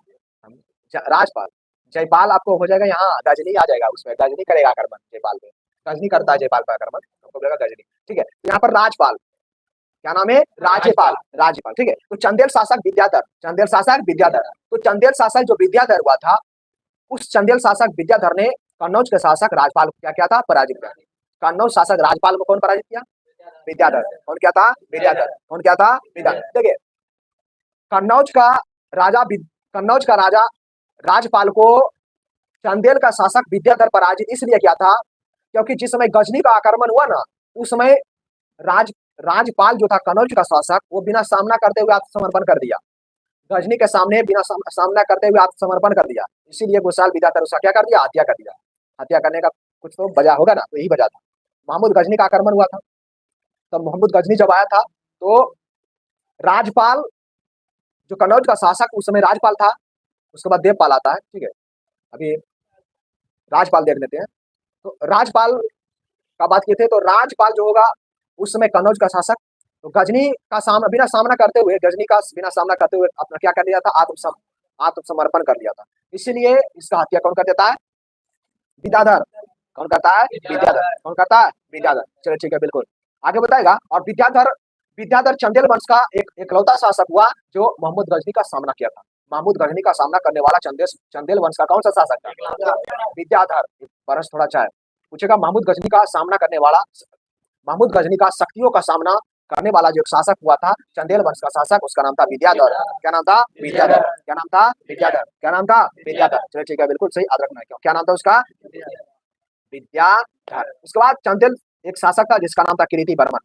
राजपाल। जयपाल आपको हो जाएगा यहाँ, गजनी आ जाएगा उसमें, गजनी करेगा आक्रमण जयपाल पे, गजनी करता है जयपाल पर आक्रमण, आपको बोलेगा गजनी। ठीक है, तो यहाँ पर राजपाल, क्या नाम है? राज्यपाल, राज्यपाल। ठीक है, तो चंदेल शासक विद्याधर, चंदेल शासक विद्याधर। तो चंदेल शासक जो विद्याधर हुआ था, उस चंदेल शासक विद्याधर ने कन्नौज के शासक राजपाल को क्या किया था? पराजित किया। कन्नौज शासक राजपाल को कौन पराजित किया? विद्याधर। कौन क्या था? विद्याधर। कौन क्या था? विद्याधर। देखिए, कन्नौज का राजा राजपाल को चंदेल का शासक विद्याधर पराजित इसलिए किया था क्योंकि जिस समय गजनी का आक्रमण हुआ ना, उस समय राजपाल जो था कन्नौज का शासक, वो बिना सामना करते हुए आत्मसमर्पण कर दिया। गजनी के सामने बिना सामना करते हुए आत्मसमर्पण कर दिया, इसीलिए गोसाल विद्याधर उसका क्या कर दिया? हत्या कर दिया। हत्या करने का कुछ तो वजह होगा ना, तो यही वजह था। महमूद गजनी का आक्रमण हुआ था, तब मोहम्मद गजनी जब आया था तो राजपाल जो कन्नौज का शासक उस समय राजपाल था, उसके बाद देवपाल आता है। ठीक है, अभी राजपाल देख लेते हैं। तो राजपाल का बात किए थे, तो राजपाल जो होगा उस समय कन्नौज का शासक, तो गजनी का सामना बिना सामना करते हुए, गजनी का बिना सामना करते हुए अपना क्या कर दिया था? आत्मसमर्पण कर दिया था। इसीलिए इसका हत्या कौन कर देता है? विद्याधर। कौन करता है? विद्याधर। कौन करता है? विद्याधर। चलो ठीक है, बिल्कुल आगे बताएगा। और विद्याधर चंदेल वंश का एक एकलौता शासक हुआ जो मोहम्मद गजनी का सामना किया था। महमूद गजनी का सामना करने वाला चंदेल वंश का कौन सा शासक था? विद्याधर। बरस थोड़ा चाहे पूछेगा, महमूद गजनी का सामना करने वाला, महमूद गजनी का शक्तियों का सामना करने वाला जो एक शासक हुआ था चंदेल वंश का शासक, उसका नाम था विद्याधर। क्या नाम था? विद्याधर। क्या नाम था? विद्याधर। क्या नाम था? विद्याधर। चलो ठीक है, बिल्कुल सही याद रखना है। क्या नाम था उसका? विद्याधर। उसके बाद चंदेल एक शासक था जिसका नाम था कीर्ति वर्मन।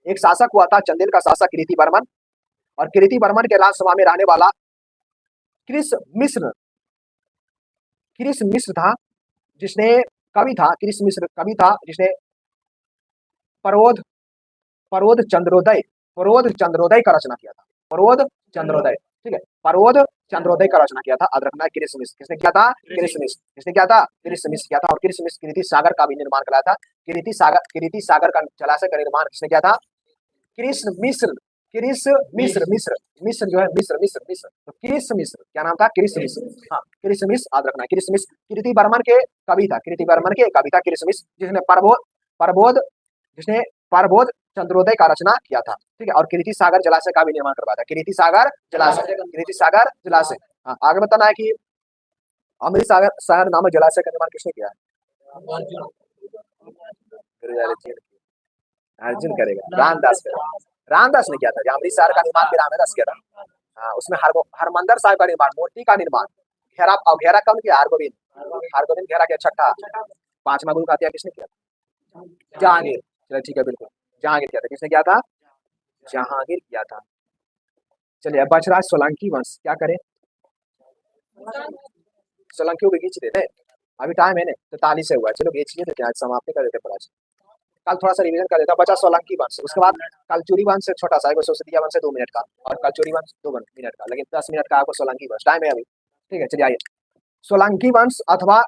एक शासक हुआ था चंदेल का शासक कीर्ति वर्मन, और कीर्ति वर्मन के राजसभा में रहने वाला कृष मिश्र था, जिसने कवि था, कृष मिश्र कवि था जिसने परवोध चंद्रोदय का रचना किया था। परवोध चंद्रोदय। ठीक है, परवोध चंद्रोदय का रचना किया था। याद रखना है, कृष मिश्र। किसने किया था? कृष मिश्र। किसने किया था? कृष मिश्र किया था। और कृष मिश्र कीर्ति सागर का भी निर्माण कराया था। कीर्ति सागर का जलाशय का निर्माण किसने किया था? कृष मिश्र। कृष मिश्र जो है मिश्र। तो कृष मिश्र, क्या नाम था? कृष मिश्र। हाँ, कृष मिश्र याद रखना है। कृष मिश्र कीर्ति वर्मन के कवि था, कृष मिश्र, जिसने परबोध चंद्रोदय का रचना किया था। ठीक है, और कीर्ति सागर जलाशय का भी निर्माण करवाया था। कीर्ति सागर जलाशय। हाँ, आगे बताना है कि अमृत सागर नामक जलाशय का निर्माण किसने किया है? अर्जुन करेगा, रामदास ने किया था। अमृत सागर का निर्माण भी रामदास किया था। हाँ, उसमें हरमंदर साहिब का निर्माण, मूर्ति का निर्माण, घेरा कौन किया? हरगोविंद घेरा के छठा 5वां गुरु का हत्या किसने किया था? जहांगीर। चलिए ठीक है, बिल्कुल जहांगीर किया था। किसने किया था? जहांगीर किया था। चलिए, बछराज सोलंकी वंश क्या करे? सोलंकियों को खींच देते, अभी टाइम है ना, 43 से हुआ। चलो खींचिए, तो क्या समाप्त कर देते पढ़ाई। कल थोड़ा सा रिवीजन कर देता हूं। बचा सोलंकी वंश, उसके बाद कलचुरी वंश से छोटा सा, सोसदिया वंश से 2 मिनट का, और कलचुरी वंश 2 मिनट का, लेकिन 10 मिनट का आपको सोलंकी वंश टाइम है अभी। ठीक है, चलिए आइए। सोलंकी वंश अथवा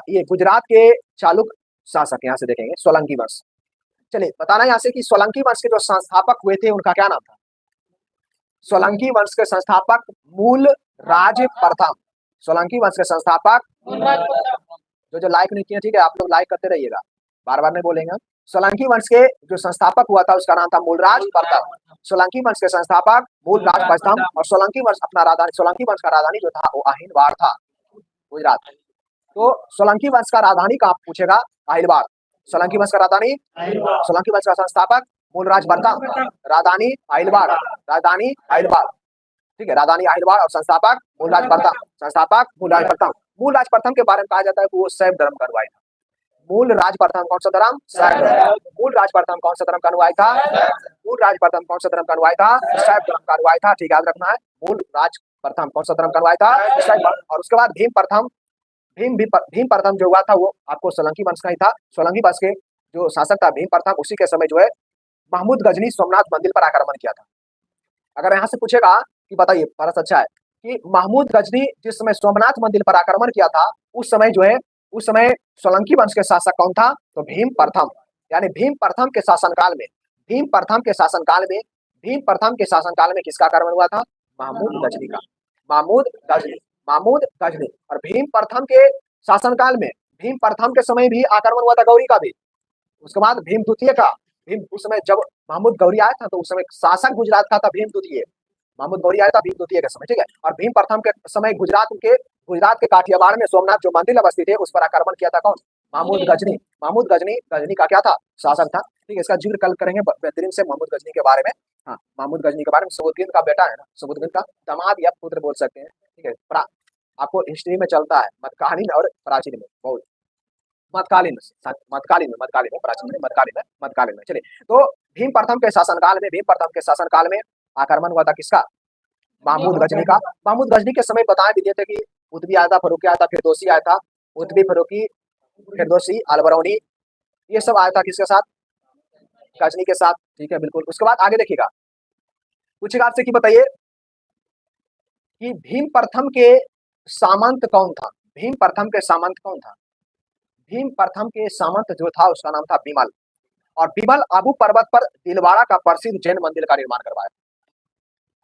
ये गुजरात के चालुक्य शासक, यहाँ से देखेंगे सोलंकी वंश। चलिए बताना यहाँ से कि सोलंकी वंश के जो संस्थापक हुए थे उनका क्या नाम था। सोलंकी वंश के संस्थापक मूल राज प्रथम। सोलंकी वंश के संस्थापक जो लाइक नहीं किए, ठीक है, आप लोग लाइक करते रहिएगा, बार बार नहीं बोलेंगे। सोलंकी वंश के जो संस्थापक हुआ था उसका नाम था मूलराज प्रथम। सोलंकी वंश के संस्थापक मूलराज प्रथम, और सोलंकी वंश अपना राजधानी, सोलंकी वंश का राजधानी जो था वो अहिलवाड़ था, गुजरात। तो सोलंकी वंश का राजधानी कहाँ पूछेगा, अहिलवाड़। सोलंकी वंश का राजधानी, सोलंकी वंश का संस्थापक मूलराज प्रथम, राजधानी अहिलवाड़, राजधानी अहिलवाड़, ठीक है, राजधानी अहिलवाड़, और संस्थापक मूलराज प्रथम, संस्थापक मूलराज प्रथम। मूलराज प्रथम के बारे में कहा जाता है कि वो शैव धर्म का अनुयायी था। मूल राज प्रथम कौन सा धर्म, शैव धर्म। मूल राज प्रथम कौन सा धर्म का अनुयायी था, मूल राज प्रथम कौन सा धर्म का अनुयायी था, शैव धर्म का अनुयायी था, ठीक है, याद रखना है। मूल राज प्रथम कौन सा धर्म का अनुयायी था, शैव। और उसके बाद भीम प्रथम, भीम प्रथम जो हुआ था वो आपको सोलंकी वंश का ही था। सोलंकी वंश के जो शासक था भीम प्रथम, उसी के समय जो है महमूद गजनी सोमनाथ मंदिर पर आक्रमण किया था। अगर यहाँ से पूछेगा कि बताइए, फर्क अच्छा है कि महमूद गजनी जिस समय सोमनाथ मंदिर पर आक्रमण किया था, उस समय जो है, उस समय सोलंकी वंश के शासक कौन था, तो भीम प्रथम। यानी भीम प्रथम के शासनकाल में, भीम प्रथम के शासनकाल में, भीम प्रथम के शासनकाल में किसका आक्रमण हुआ था, महमूद गजनी का, महमूद गजनी, महमूद गजनी। और भीम प्रथम के शासनकाल में, भीम प्रथम के समय भी आक्रमण हुआ था गौरी का भी। उसके बाद भीम द्वितीय का, भीम उस समय जब महमूद गौरी आया था तो उस समय शासक गुजरात का था भीम द्वितीय, महमूद गौरी आया था भीम द्वितीय के समय, ठीक है। और भीम प्रथम के समय गुजरात के काठियावाड़ में सोमनाथ जो मंदिर अवस्थित है उस पर आक्रमण किया था कौन, महमूद गजनी। महमूद गजनी, गजनी का क्या था, शासक था, ठीक है। इसका जिक्र कल करेंगे बेहतरीन से महमूद गजनी के बारे में। हाँ, महमूद गजनी के बारे में, सबुद्दीन का बेटा है ना, सबुद्दीन का दामाद या पुत्र बोल सकते हैं, ठीक है। आपको हिस्ट्री में चलता है, मध्यकालीन और प्राचीन में, बहुत मध्यकालीन में। चलिए, तो भीम प्रथम के शासनकाल में, भीम प्रथम के शासनकाल में आक्रमण हुआ था किसका, महमूद गजनी का। महमूद गजनी के समय बताए भी दिए थे कि उतबी आया था, फरूकी आया था, फिरदौसी आया था, उतबी, फरूकी, फिरदौसी, अलबरौनी, ये सब आया था किसके साथ, गजनी के साथ, ठीक है, बिल्कुल। उसके बाद आगे देखिएगा, पूछेगा आपसे कि बताइए कि भीम प्रथम के सामंत कौन था, भीम प्रथम के सामंत कौन था। भीम प्रथम के सामंत जो था उसका नाम था बिमल, और बिमल आबू पर्वत पर दिलवाड़ा का प्रसिद्ध जैन मंदिर का निर्माण करवाया।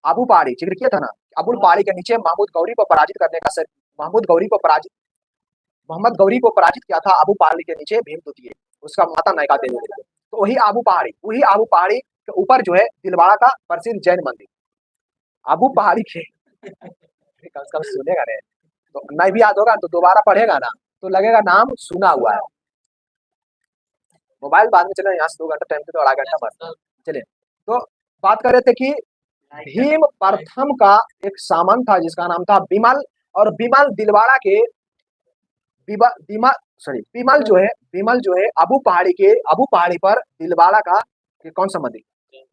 आबू पहाड़ी जिक्र किया था ना, अबुल पहाड़ी के नीचे महमूद गौरी को पराजित करने का, मोहम्मद गौरी को पराजित किया था आबू पहाड़ी के नीचे भीम द्वितीय, उसका माता नायका देवी। तो वही आबू पहाड़ी के ऊपर जो है दिलवाड़ा का प्रसिद्ध जैन मंदिर। आबू पहाड़ी के कम से कम सुनेगा नहीं तो नहीं भी याद होगा तो दोबारा पढ़ेगा ना तो लगेगा नाम सुना हुआ है। मोबाइल बाद में चले, यहाँ से 2 घंटा टाइम तो 2.5 घंटा बस। चलिए, तो बात कर रहे थे कि भीम प्रथम का एक सामंत था जिसका नाम था बिमल, और बिमल दिलवाड़ा के बिमल जो है आबू पहाड़ी पर दिलवाड़ा का कौन सा मंदिर,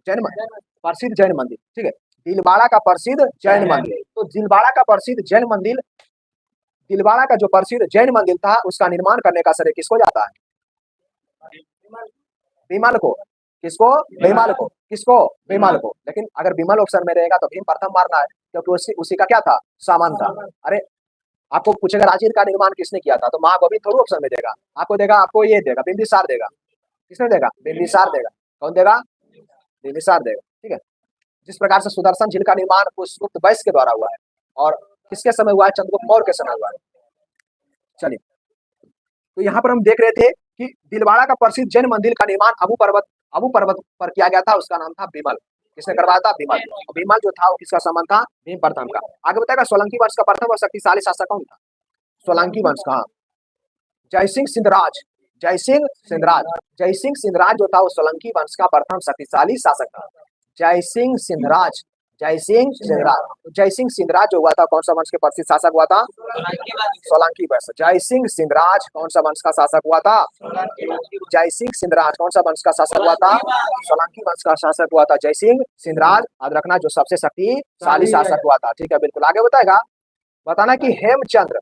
जैन मंदिर, प्रसिद्ध जैन मंदिर, ठीक है, दिलवाड़ा का प्रसिद्ध जैन मंदिर। तो दिलवाड़ा का जो प्रसिद्ध जैन मंदिर था उसका निर्माण करने का श्रेय किसको जाता है, बिमल को। किसको, बिमल को। लेकिन अगर बिमल ऑप्शन में रहेगा तो भीम प्रथम मारना है, क्योंकि उसी का क्या था, सामंत था। अरे आपको पूछेगा राजगीर का निर्माण किसने किया था, तो महागोविंद थोड़ी ऑप्शन में देगा, आपको ये देगा, बिंबिसार देगा। किसने देगा, बिंबिसार देगा। कौन देगा, बिंबिसार देगा, ठीक है। जिस प्रकार से सुदर्शन झील का निर्माण पुष्पगुप्त वैश्य के द्वारा हुआ है, और किसके समय हुआ है, चंद्रगुप्त मौर्य के समय हुआ है। चलिए, तो यहाँ पर हम देख रहे थे कि दिलवाड़ा का प्रसिद्ध जैन मंदिर का निर्माण अबू पर्वत पर किया गया था, उसका नाम था बिमल। किसने करवाया था, बिमल। बिमल जो था वो किसका संबंध था, भीम प्रथम का। आगे बताएगा सोलंकी वंश का प्रथम और शक्तिशाली शासक कौन था, सोलंकी वंश का जयसिंह सिंहराज जो था वो सोलंकी वंश का प्रथम शक्तिशाली शासक था। जयसिंह सिंहराज जो हुआ था कौन सा वंश के प्रसिद्ध शासक हुआ था, सोलंकी वंश। जयसिंह सिंहराज कौन सा वंश का शासक हुआ था, सोलंकी वंश का शासक हुआ था जयसिंह सिंहराज। याद रखना, जो सबसे शक्तिशाली शासक हुआ था, ठीक है, बिल्कुल। आगे बताना कि हेमचंद्र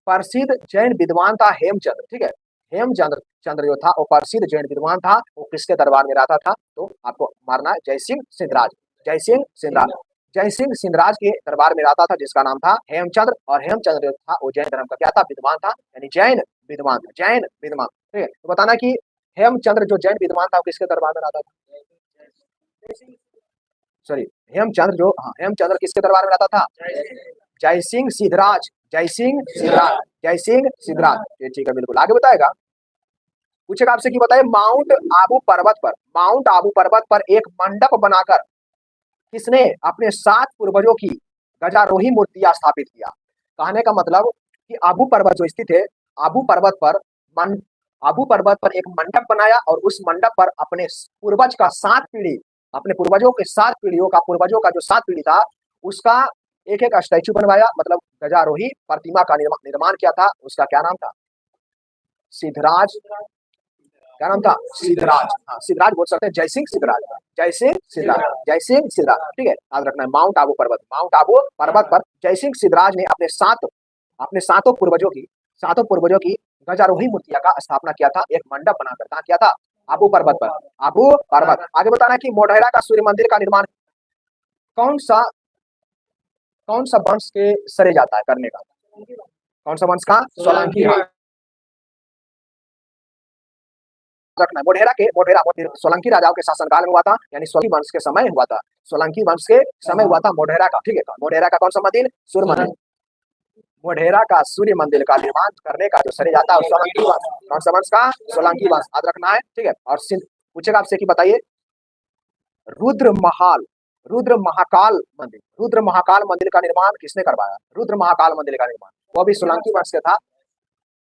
प्रसिद्ध जैन विद्वान था, हेमचंद्र, ठीक है। हेमचंद्र चंद्र जो था वो प्रसिद्ध जैन विद्वान था। वो किसके दरबार में रहता था? तो आपको मारना है जय सिंह सिद्धराज। जय सिंह सिद्धराज, जय सिंह सिद्धराज के दरबार में रहता था जिसका नाम था हेमचंद्र। और हेमचंद्र जो था वो जैन धर्म का क्या था? विद्वान था, यानी जैन विद्वान था, जैन विद्वान। ठीक है, तो बताना कि हेमचंद्र जो जैन विद्वान था वो किसके दरबार में रहता था? सॉरी, हेमचंद्र जो, हाँ, हेमचंद्र किसके दरबार में रहता था? जय सिंह सिद्धराज, जय सिंह सिद्धराज, जय सिंह सिद्धराज। ये ठीक है, बिल्कुल। आगे बताएगा, पूछेगा आपसे कि बताइए माउंट आबू पर्वत पर, माउंट आबू पर्वत पर एक मंडप बनाकर किसने अपने 7 पूर्वजों की गजारोही मूर्तियां स्थापित किया? कहने का मतलब कि आबू पर्वत जो स्थित है, आबू पर्वत पर मन आबू पर्वत पर एक मंडप बनाया और उस मंडप पर अपने पूर्वज का 7 पीढ़ी, अपने पूर्वजों के 7 पीढ़ियों का, पूर्वजों का जो 7 पीढ़ी था उसका एक एक स्टैचू बनवाया, मतलब गजारोही प्रतिमा का निर्माण किया था। उसका क्या नाम था? सिद्धराज। क्या नाम था? सिद्धराज। हाँ, सिद्धराज बोल सकते हैं, जय सिंह सिद्धराज, जय सिंह सिद्धराज, जय सिंह सिद्धराज। ठीक है, याद रखना है। माउंट आबू पर्वत, माउंट आबू पर्वत पर जय सिंह सिद्धराज ने अपने सातों पूर्वजों की गजारोही मूर्तियां का स्थापना किया था, एक मंडप बनाकर। कहा किया था? आबू पर्वत पर, आबू पर्वत। आगे बताना कि मोढेरा का सूर्य मंदिर का निर्माण कौन सा कौन सा वंश के सरे जाता है करने का? कौन सा वंश का? सोलंकी। रखना है। मोढेरा सोलंकी राजाओं के शासनकाल में हुआ था, यानी सोलंकी वंश के समय हुआ था। सोलंकी वंश के समय हुआ था मोढेरा का। ठीक है, मोढेरा का कौन सा मंदिर? सूर्य मंदिर। मोढेरा का सूर्य मंदिर का निर्माण करने का जो श्रेय जाता है सोलंकी वंश। कौन सा वंश का? सोलंकी वंश। याद रखना है। ठीक है, और पूछेगा आपसे कि बताइए रुद्र महाल, रुद्र महाकाल मंदिर, रुद्र महाकाल मंदिर का निर्माण किसने करवाया? रुद्र महाकाल मंदिर का निर्माण वो भी सोलंकी वंश के था।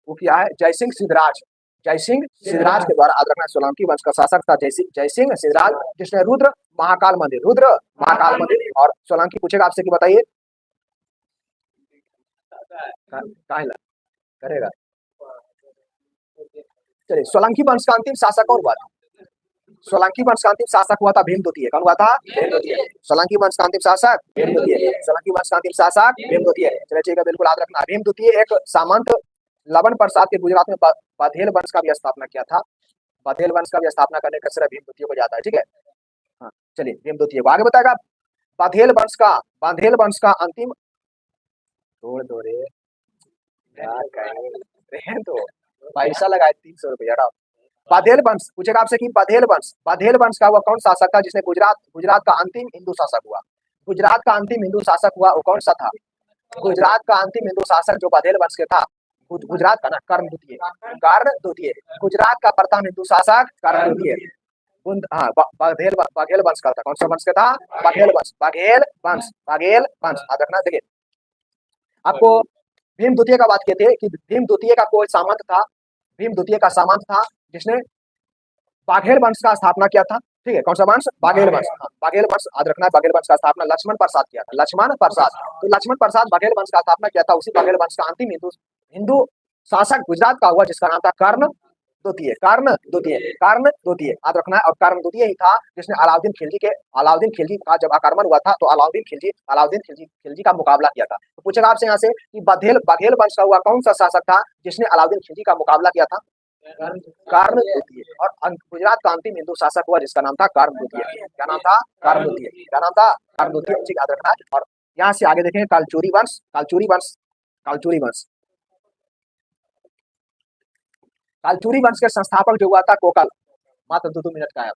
वो किया है जय सिंह सिद्धराज, जय सिंह सिद्धराज के द्वारा। याद रखना, सोलंकी वंश का शासक था जय सिंह सिद्धराज, जिसने रुद्र महाकाल मंदिर। और सोलंकी पूछेगा आपसे कि बताइए करेगा। चलिए, सोलंकी वंश का अंतिम शासक कौन हुआ था? सोलंकी वंश का अंतिम शासक हुआ था भीमद्वितीय। कौन हुआ था? भीमद्वितीय। सोलंकी वंश का अंतिम शासक भीमद्वितीय, सोलंकी वंश का अंतिम शासक भीमद्वितीय। चलिए ठीक है, बिल्कुल याद रखना। भीमद्वितीय एक सामंत लवन प्रसाद के गुजरात में बघेल वंश का भी स्थापना किया था। बघेल वंश का भी स्थापना करने का श्रेय भीमद्वितीय को जाता है। ठीक है, हाँ, चलिए भीमद्वितीय को आगे बताएगा। बघेल वंश का अंतिम, छोड़ दो रे यार, कहीं तो पैसा लगाए 300 रुपया। बघेल वंश पूछेगा आपसे कि बघेल वंश का वह कौन शासक था जिसने गुजरात का अंतिम हिंदू शासक हुआ? गुजरात का अंतिम हिंदू शासक हुआ वो कौन सा था? गुजरात का अंतिम हिंदू शासक जो बघेल वंश के था, गुजरात का ना, कर्ण द्वितीय। गुजरात का प्रथम हिंदू शासक कर्ण द्वितीय। हाँ, बघेल वंश का था। कौन सा वंश का था? बघेल वंश। याद रखना। देखिए, आपको भीम द्वितीय का बात किए थे कि भीम द्वितीय का कोई सामंत था, भीम द्वितीय का सामंत था जिसने बघेल वंश का स्थापना किया था। ठीक है, कौन सा वंश? बघेल वंश। हाँ, बघेल वंश। याद रखना है, बघेल वंश का स्थापना लक्ष्मण प्रसाद किया था, लक्ष्मण प्रसाद। तो लक्ष्मण प्रसाद बघेल वंश का स्थापना किया था। उसी बघेल वंश का अंतिम हिंदू शासक गुजरात का हुआ जिसका नाम था कर्ण द्वितीय। याद रखना है। और कर्ण द्वितीय ही था जिसने अलाउद्दीन खिलजी का जब आक्रमण हुआ था तो अलाउद्दीन खिलजी का मुकाबला किया था। तो पूछेगा आपसे यहाँ से कि बघेल वंश का हुआ कौन सा शासक था जिसने अलाउद्दीन खिलजी का मुकाबला किया था? कर्ण द्वितीय। और गुजरात का अंतिम हिंदू शासक हुआ जिसका नाम था कर्ण द्वितीय। क्या नाम था? कर्ण द्वितीय। क्या नाम था? कर्ण द्वितीय। ठीक, याद रखना है। और यहाँ से आगे देखेंगे कालचूरी वंश। कालचूरी वंश के संस्थापक जो हुआ था कोकल। मात्र 2 मिनट का है।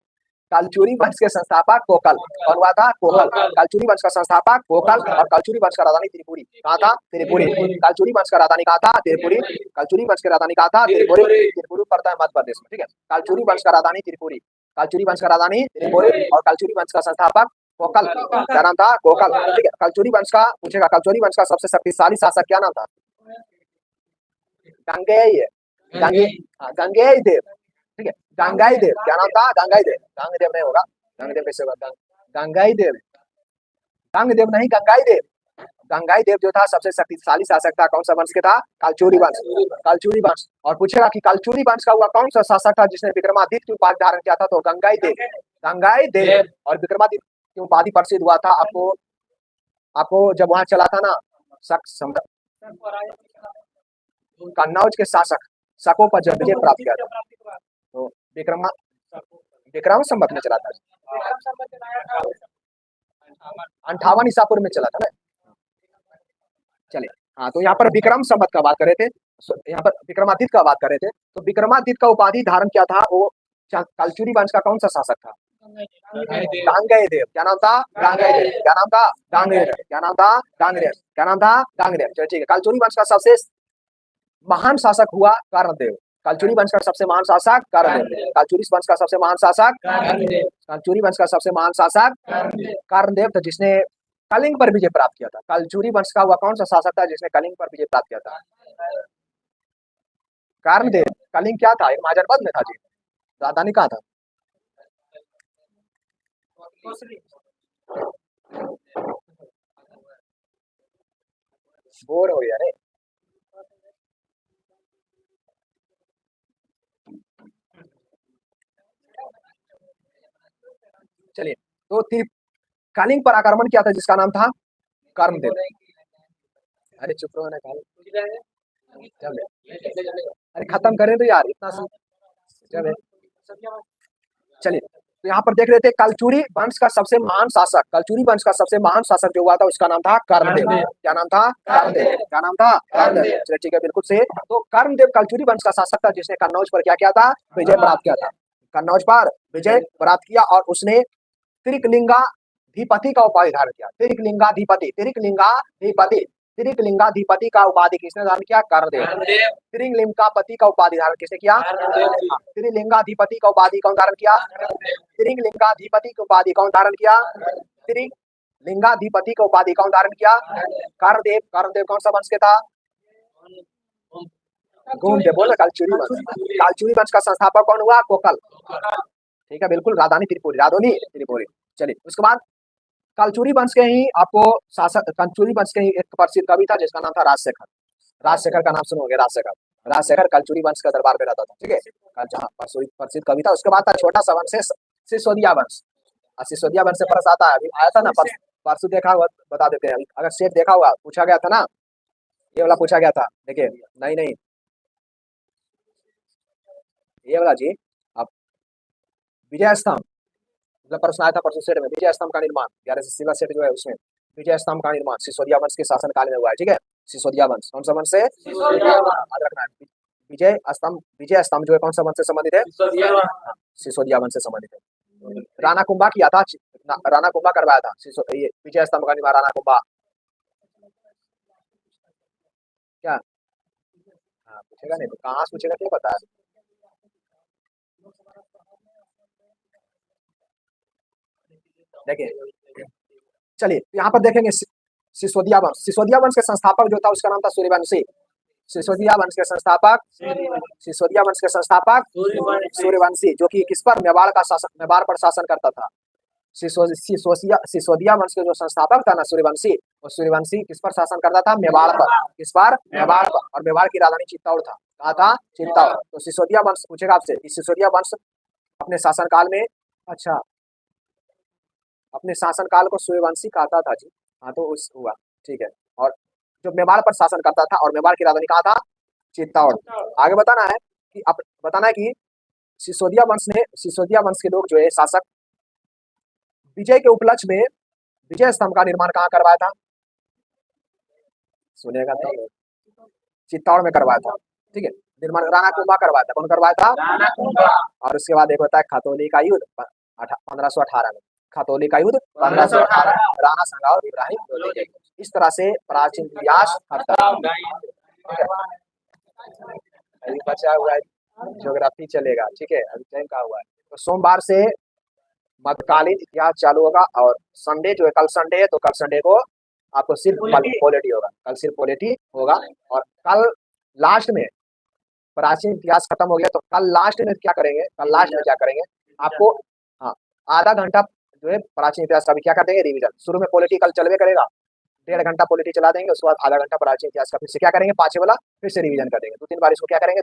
कालचूरी वंश के संस्थापक कोकल। कौन हुआ था? कोकल। कालचूरी वंश का संस्थापक कोकल। और कालचूरी वंश का राजधानी त्रिपुरी। कहाँ था? त्रिपुरी। कालचूरी वंश का राजधानी कहाँ था? त्रिपुरी। कालचूरी वंश की राजधानी कहाँ था? त्रिपुरी। त्रिपुरी पड़ता है मध्य प्रदेश में। ठीक है, कालचूरी वंश का राजधानी त्रिपुरी, और कालचूरी वंश का संस्थापक कोकल। क्या नाम था? कोकल। ठीक है, कालचूरी वंश का पूछेगा, कालचूरी वंश का सबसे शक्तिशाली शासक क्या नाम था? गंगेय देव। ठीक है, गंगाई देव। क्या नाम था? गंगाई देव। गंगदेव नहीं होगा, गंगदेव कैसे होगा? गंगाई देव, गंगदेव नहीं, गंगाई देव। गंगाई देव जो था सबसे शक्तिशाली शासक था। कौन सा वंश के था? कालचूरी वंश। और पूछेगा कि कालचूरी वंश का हुआ कौन सा शासक था जिसने विक्रमादित्य की उपाधि धारण किया था? तो गंगाई देव। और विक्रमादित्य की उपाधि प्रसिद्ध हुआ था आपको जब वहां चला था ना कन्नौज के शासक, शकों पर जब विजय प्राप्त किया था। तो विक्रम संवत में चला था, 58 ईसा पूर्व में चला था ना। चलिए, हाँ, तो यहाँ पर विक्रम संवत का बात कर रहे थे, यहाँ पर विक्रमादित्य का बात कर रहे थे। तो विक्रमादित्य का उपाधि धारण किया था वो कलचुरी वंश का कौन सा शासक था? गांगेयदेव। क्या नाम था? गांगेयदेव। क्या नाम था? गांगेयदेव। क्या नाम था? गांगेयदेव। क्या नाम था? गांगेयदेव। चलिए ठीक है। कलचुरी वंश का सबसे महान शासक हुआ कर्णदेव। कलचुरी वंश का सबसे महान शासक कर्णदेव। कलचुरी वंश का सबसे महान शासक कलचुरी वंश का सबसे महान शासक कर्णदेव था, जिसने कलिंग पर विजय प्राप्त किया था। कलचुरी वंश का हुआ कौन सा शासक था जिसने कलिंग पर विजय प्राप्त किया था? कर्णदेव। कलिंग क्या था? एक महाजनपद में था जी। राजधानी कहाँ था? बोर हो गया रे। चलिए, तो कलिंग पर आक्रमण किया था जिसका नाम था कर्णदेव। अरे चुप रहो ना, अरे खत्म करें तो यार, इतना चलिए, तो यहाँ पर देख रहे थे कलचुरी वंश का सबसे महान शासक, कलचुरी वंश का सबसे महान शासक जो हुआ था उसका नाम था कर्णदेव। क्या नाम था? कर्णदेव। क्या नाम था? कर्णदेव। चलिए ठीक है, बिल्कुल से। तो कर्णदेव कलचुरी वंश का शासक था जिसने कन्नौज पर क्या किया था? विजय प्राप्त किया था। कन्नौज पर विजय प्राप्त किया और उसने त्रिकलिंगाधिपति का उपाधि धारण किया। त्रिकलिंगाधिपति, त्रिकलिंगाधिपति, त्रिकलिंगाधिपति का उपाधि किसने धारण किया? कर्णदेव। त्रिलिंगापति का उपाधि धारण किसने किया? त्रिलिंगाधिपति का उपाधि कौन धारण किया? त्रिलिंगाधिपति की उपाधि कौन धारण किया? त्रिलिंगाधिपति का उपाधि कौन धारण किया? कर्णदेव। कर्णदेव कौन सा वंश के था? गोमदेव। बोलो कलचुरी वंश। कलचुरी वंश का संस्थापक कौन हुआ? कोकल। ठीक है, बिल्कुल, राजधानी त्रिपुरी, राधोनी त्रिपुरी। चलिए, उसके बाद कलचुरी वंश के ही आपको शासक, कलचुरी वंश के ही एक प्रसिद्ध कवि था जिसका नाम था राजशेखर। राजशेखर का नाम सुनोगे? राजशेखर। राजशेखर कलचुरी वंश का दरबार में रहता था। ठीक है, जहाँ प्रसिद्ध कवि था। उसके बाद था छोटा सा वंश सिसोदिया वंश। सिसोदिया वंश से परस आता है, अभी आया था ना, परसों देखा हुआ, बता देते हैं। अगर शेर देखा हुआ, पूछा गया था ना, ये वाला पूछा गया था। देखिए, नहीं, ये वाला जी, अब विजय स्तंभ, मतलब प्रश्न आया था परसों सेट में, विजय स्तंभ का निर्माण 1100 सेट जो है उसमें विजय स्तंभ का निर्माण सिसोदिया वंश के शासन काल में हुआ है। ठीक है, सिसोदिया वंश कौन सा वंश से? याद रखना है। विजय स्तंभ जो है कौन सा वंश से संबंधित है? सिसोदिया वंश से संबंधित है। राणा कुंभा किया था, राणा कुंभा करवाया था ये विजय स्तंभ का निर्माण, राणा कुंभा। क्या? हाँ, पूछेगा नहीं तो कहाँ से पूछेगा, क्या पता है। देखिए, चलिए यहाँ पर देखेंगे सिसोदिया वंश। सिसोदिया वंश के संस्थापक जो था उसका नाम था सूर्यवंशी। सिसोदिया वंश के संस्थापक, सिसोदिया वंश के संस्थापक सूर्यवंशी, जो कि किस पर? मेवाड़ का शासन, मेवाड़ पर शासन करता था। सिसोदिया वंश के जो संस्थापक था ना सूर्यवंशी, वो सूर्यवंशी किस पर शासन करता था? मेवाड़ पर। किस पर? मेवाड़ पर। और मेवाड़ की राजधानी चित्तौड़ था। कहा था? चित्तौड़। तो सिसोदिया वंश पूछेगा आपसे, सिसोदिया वंश अपने शासनकाल में, अच्छा, अपने शासनकाल को सूर्यवंशी कहता था जी। हाँ, तो उस हुआ, ठीक है। और जो मेवाड़ पर शासन करता था और मेवाड़ की राजधानी कहा था? चित्तौड़। आगे बताना है कि सिसोदिया वंश के लोग जो है शासक, विजय के उपलक्ष्य में विजय स्तंभ का निर्माण कहाँ करवाया था? सुनेगा तो, चित्तौड़ में करवाया था। ठीक है, निर्माण राणा कुंभा करवाया था। कौन करवाया था? और उसके बाद एक होता है खतौली का युद्ध 1518 में। खतौली का युद्ध 1518, राणा संगा और इब्राहिम लोधी। इस तरह से प्राचीन इतिहास अभी बचा हुआ है, ज्योग्राफी चलेगा। ठीक है, अभी टाइम कहा हुआ है। तो सोमवार से मध्यकालीन इतिहास चालू होगा और संडे जो है, कल संडे है, तो कल संडे को आपको सिर्फ पॉलिटी होगा। कल सिर्फ पॉलिटी होगा। और कल लास्ट में प्राचीन इतिहास खत्म हो गया, तो कल लास्ट में क्या करेंगे? कल लास्ट में क्या करेंगे आपको? हाँ, आधा घंटा जो है प्राचीन इतिहास का भी क्या कर देंगे? रिविजन। शुरू में पॉलिटी कल चलवे करेगा, 1.5 घंटा पॉलिटी चला देंगे, उसके बाद आधा घंटा प्राचीन इतिहास का फिर से क्या करेंगे? 5 वाला फिर से रिवीजन कर देंगे। 2-3 बार इसको क्या करेंगे?